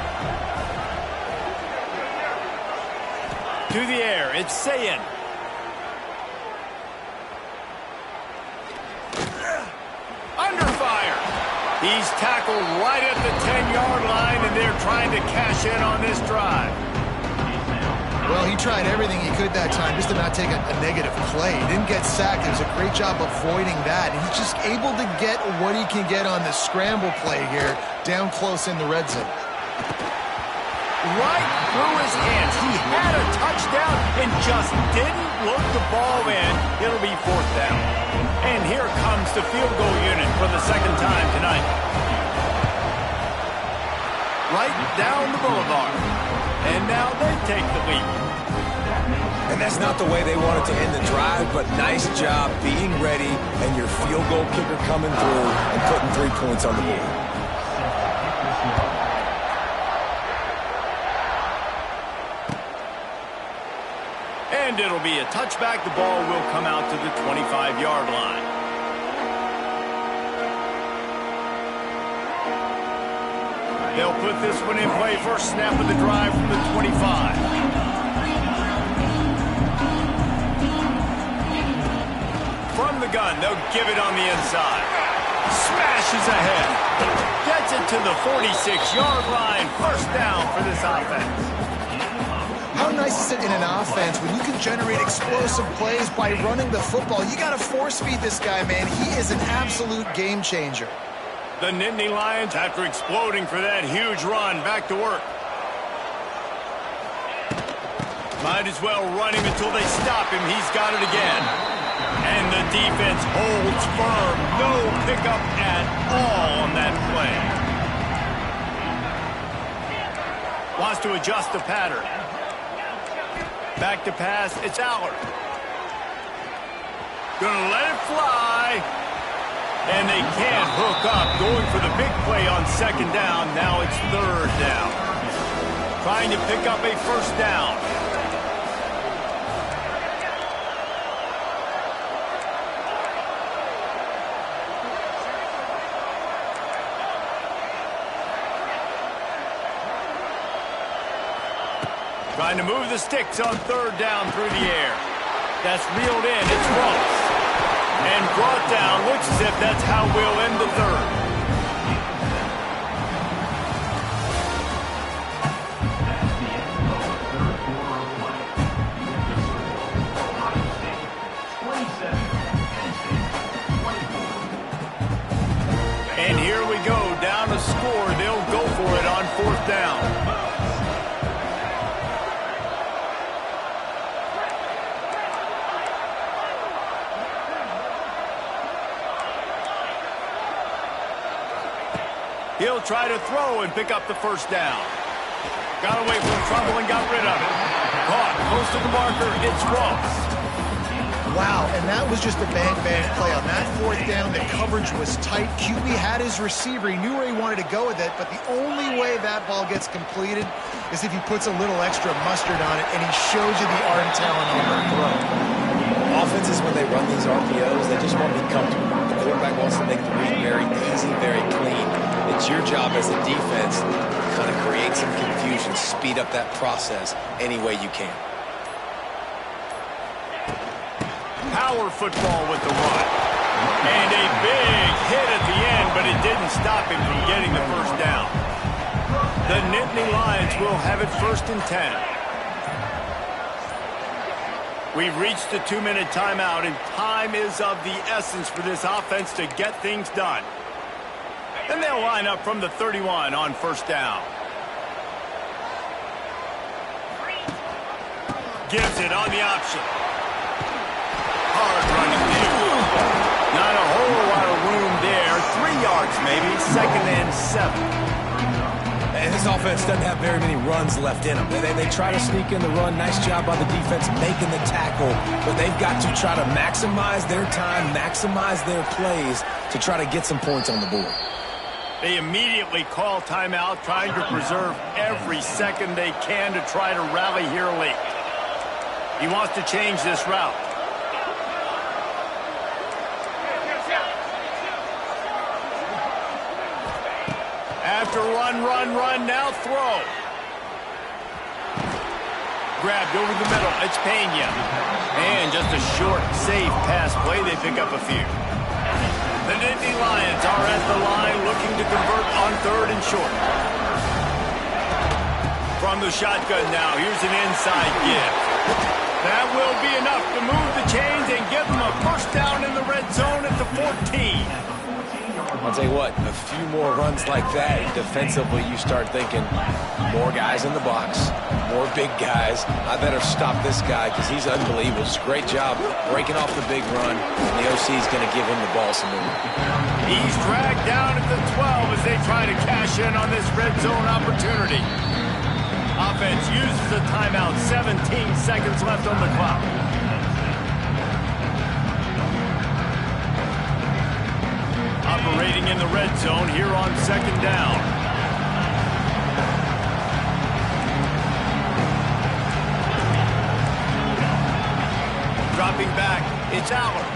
To the air, it's Sayin. Under fire. He's tackled right at the 10-yard line, and they're trying to cash in on this drive. Well, he tried everything he could that time just to not take a negative play. He didn't get sacked. It was a great job avoiding that. And he's just able to get what he can get on the scramble play here, down close in the red zone. right through his hands. He had a touchdown and just didn't look the ball in. It'll be 4th down. And here comes the field goal unit for the 2nd time tonight. Right down the boulevard. And now they take the lead. And that's not the way they wanted to end the drive, but nice job being ready and your field goal kicker coming through and putting 3 points on the board. And it'll be a touchback. The ball will come out to the 25-yard line. They'll put this one in play. First snap of the drive from the 25. From the gun, they'll give it on the inside. Smashes ahead. Gets it to the 46-yard line. First down for this offense. How nice is it in an offense when you can generate explosive plays by running the football? You got to force feed this guy, man. He is an absolute game changer. The Nittany Lions, after exploding for that huge run, back to work. Might as well run him until they stop him. He's got it again. And the defense holds firm. No pickup at all on that play. Wants to adjust the pattern. Back to pass, it's Allard. Gonna let it fly. And they can't hook up. Going for the big play on 2nd down. Now it's 3rd down. Trying to pick up a 1st down. Trying to move the sticks on 3rd down through the air. That's reeled in. It's Ross. And brought down. Looks as if that's how we'll end the 3rd. And here we go. Down to score. They'll go for it on 4th down. He'll try to throw and pick up the 1st down. Got away from trouble and got rid of it. Caught close to the marker. It's Ross. Wow, and that was just a bang-bang play. On that 4th down, the coverage was tight. QB had his receiver. He knew where he wanted to go with it, but the only way that ball gets completed is if he puts a little extra mustard on it, and he shows you the arm talent on the throw. Offenses, when they run these RPOs, they just want to be comfortable. The quarterback wants to make the read very easy, very clean. It's your job as a defense to kind of create some confusion, speed up that process any way you can. Power football with the run. And a big hit at the end, but it didn't stop him from getting the 1st down. The Nittany Lions will have it 1st and 10. We've reached the 2-minute timeout, and time is of the essence for this offense to get things done. And they'll line up from the 31 on 1st down. Gives it on the option. Hard running deal. Not a whole lot of room there. 3 yards maybe. 2nd and 7. And this offense doesn't have very many runs left in them. They try to sneak in the run. Nice job by the defense making the tackle. But they've got to try to maximize their time, maximize their plays to try to get some points on the board. They immediately call timeout, trying to preserve every second they can to try to rally here late. He wants to change this route. After run, now throw. Grabbed over the middle. It's Pena. And just a short, safe pass play. They pick up a few. The Nittany Lions are at the line looking to convert on 3rd and short. From the shotgun now, here's an inside give. That will be enough to move the chains and give them a 1st down in the red zone at the 14. I'll tell you what, a few more runs like that, and defensively you start thinking, more guys in the box, more big guys. I better stop this guy because he's unbelievable. Just great job breaking off the big run, and the OC is going to give him the ball some more. He's dragged down at the 12 as they try to cash in on this red zone opportunity. Offense uses the timeout, 17 seconds left on the clock. Operating in the red zone here on second down. Dropping back, it's Allard.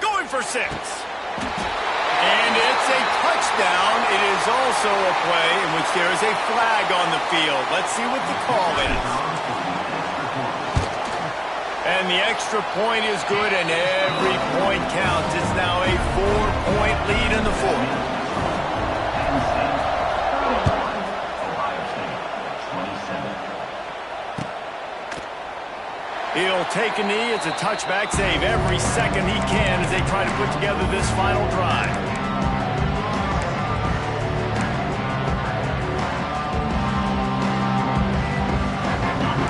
Going for 6. And it's a touchdown. It is also a play in which there is a flag on the field. Let's see what the call is. And the extra point is good, and every point counts. It's now a 4-point lead in the fourth. He'll take a knee. It's a touchback save every second he can as they try to put together this final drive.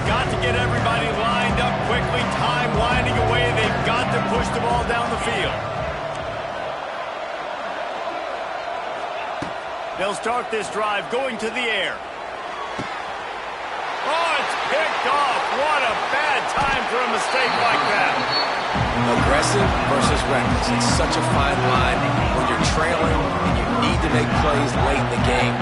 Got to get everybody lined up quickly. Time winding away. They've got to push the ball down the field. They'll start this drive going to the air. Oh, it's picked off. What a bad time for a mistake like that. Aggressive versus reckless. It's such a fine line when you're trailing and you need to make plays late in the game.